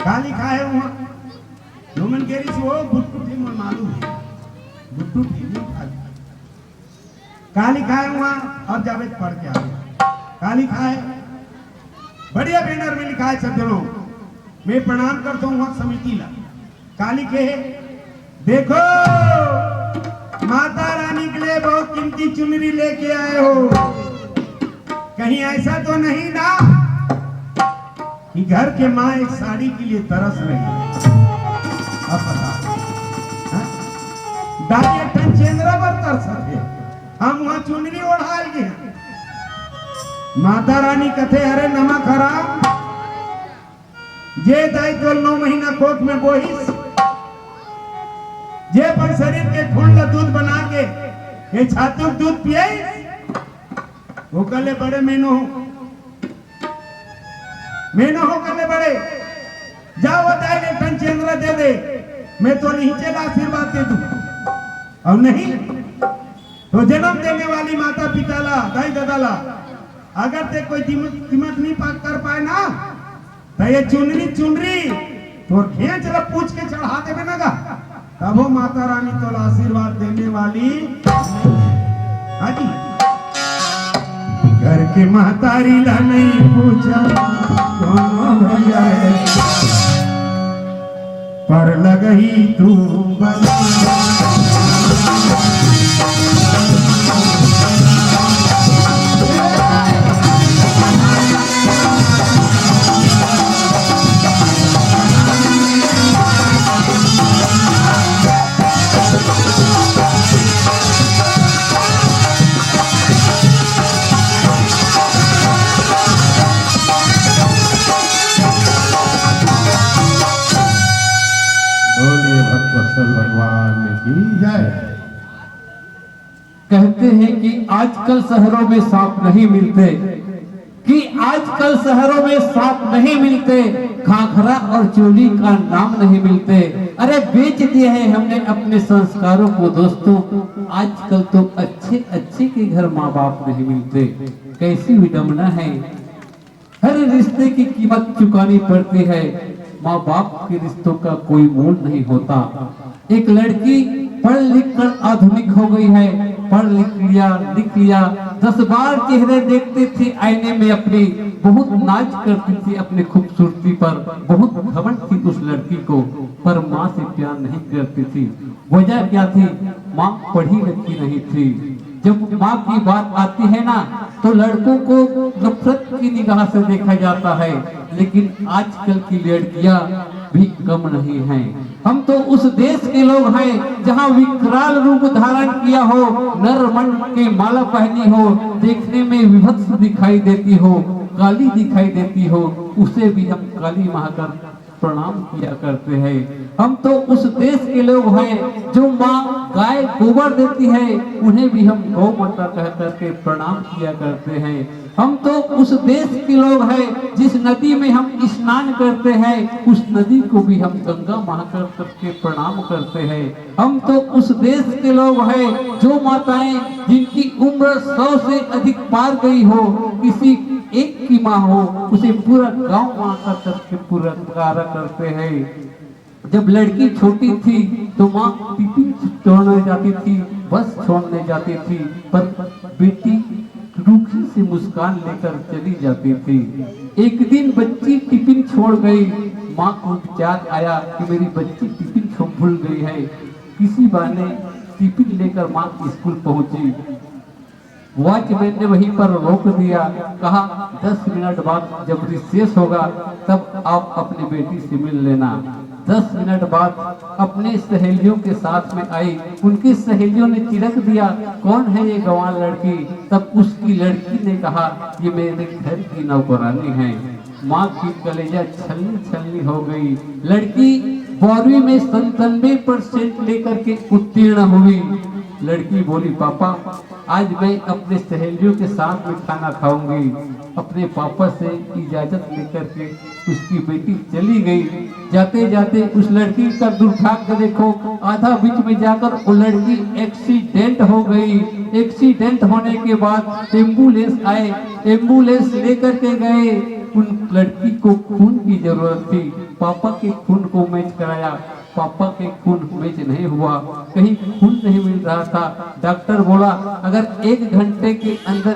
काली खाए वहाँ लोमन गेरी से वो गुट्टू थी मन मालूम है गुट्टू थी नहीं खाली काली खाए वहाँ अब जाबे पढ़ के आवे काली खाए बढ़िया बैनर में लिखा है सज्जनों मैं प्रणाम करता हूँ वहाँ समिति ला काली के देखो माता रानी के लिए बहुत कीमती चुनरी लेके आए हो कहीं ऐसा तो नहीं ना कि घर के माँ एक साड़ी के लिए तरस रही है अब बता दादी टन चेंद्रा पर तरस रहे हम वहां चुनरी ओढ़ाल गए माता रानी कथे अरे नमक हराम जे दाई तो 9 महीना कोख में बोहिस जे पर शरीर के खून ला दूध बना के ये छातु दूध पिए वो कले बड़े मेनू हो कले बड़े जाओ दाई ने टन चेंद्रा दे दे मैं तो नहीं चला आशीर्वाद दे दूं और नहीं तो जन्म देने वाली माता पिता ला दाई दादा ला अगर ते कोई कीमत नहीं कर पाए ना तो ये चुनरी तो खींच ला पूछ के चढ़ा देवे ना तब वो माता रानी तो आशीर्वाद देने वाली हाजी घर के महतारी ला नहीं पूछा कौन भैया पर लगही तू बना कहते हैं कि आजकल शहरों में सांप नहीं मिलते आजकल शहरों में सांप नहीं मिलते घाघरा और चोली का नाम नहीं मिलते अरे बेच दिए हैं हमने अपने संस्कारों को दोस्तों आजकल तो अच्छे के घर माँ बाप नहीं मिलते कैसी विडंबना है हर रिश्ते की कीमत चुकानी पड़ती है माँ बाप के रिश्तों का कोई मोल नहीं होता एक लड़की पढ़ लिख कर आधुनिक हो गई है पढ़ लिख लिया 10 बार चेहरे देखती थी आईने में अपनी बहुत नाच करती थी अपनी खूबसूरती पर बहुत घमंड थी उस लड़की को पर माँ से प्यार नहीं करती थी वजह क्या थी माँ पढ़ी लिखी नहीं थी जब माँ की बात आती है ना तो लड़कों को नफरत की निगाह से देखा जाता है लेकिन आजकल की लड़कियां भी कम नहीं हैं हम तो उस देश के लोग हैं जहां विकराल रूप धारण किया हो नर मन के माला पहनी हो देखने में विभत्स दिखाई देती हो काली दिखाई देती हो उसे भी हम काली महाकर प्रणाम किया करते हैं हम तो उस देश के लोग हैं जो माँ गाय गोबर देती है उन्हें भी हम गौ माता कह करके प्रणाम किया करते हैं। हम तो उस देश के लोग हैं जिस नदी में हम स्नान करते हैं उस नदी को भी हम गंगा माँ कर करके प्रणाम करते हैं। हम तो उस देश के लोग हैं जो माताएं जिनकी उम्र 100 से अधिक पार गई हो, किसी एक की माँ हो, उसे पूरा गांव माँ कर करके पुरस्कार करते हैं। जब लड़की छोटी थी तो माँ टिफिन छोड़ने जाती थी, बस छोड़ने जाती थी, पर बेटी रूखी से मुस्कान लेकर चली जाती थी। एक दिन बच्ची टिफिन छोड़ गई, माँ को विचार आया कि मेरी बच्ची टिफिन छोड़ भूल गई है। किसी बहाने टिफिन लेकर माँ स्कूल पहुंची। वॉचमैन ने वहीं पर रोक दिया, कहा 10 मिनट बाद जब रिसेस होगा तब आप अपनी बेटी से मिल लेना। 10 मिनट बाद अपने सहेलियों के साथ में आई। उनकी सहेलियों ने चिरक दिया, कौन है ये गंवार लड़की? तब उसकी लड़की ने कहा, ये मेरे घर की नौकरानी है। माँ की कलेजा छलनी छलनी हो गई। लड़की 12वीं में 97% लेकर के उत्तीर्ण हुई। लड़की बोली, पापा आज मैं अपने सहेलियों के साथ में खाना खाऊंगी। अपने पापा से इजाजत लेकर के उसकी बेटी चली गई। जाते जाते उस लड़की का दुर्भाग्य देखो, आधा बीच में जाकर वो लड़की एक्सीडेंट हो गई। एक्सीडेंट होने के बाद एम्बुलेंस आए, एम्बुलेंस लेकर के गए। उन लड़की को खून की जरूरत थी, पापा के खून को मैच कराया, पापा के खून मैच नहीं हुआ, कहीं खून नहीं मिल रहा था। डॉक्टर बोला अगर 1 घंटे के अंदर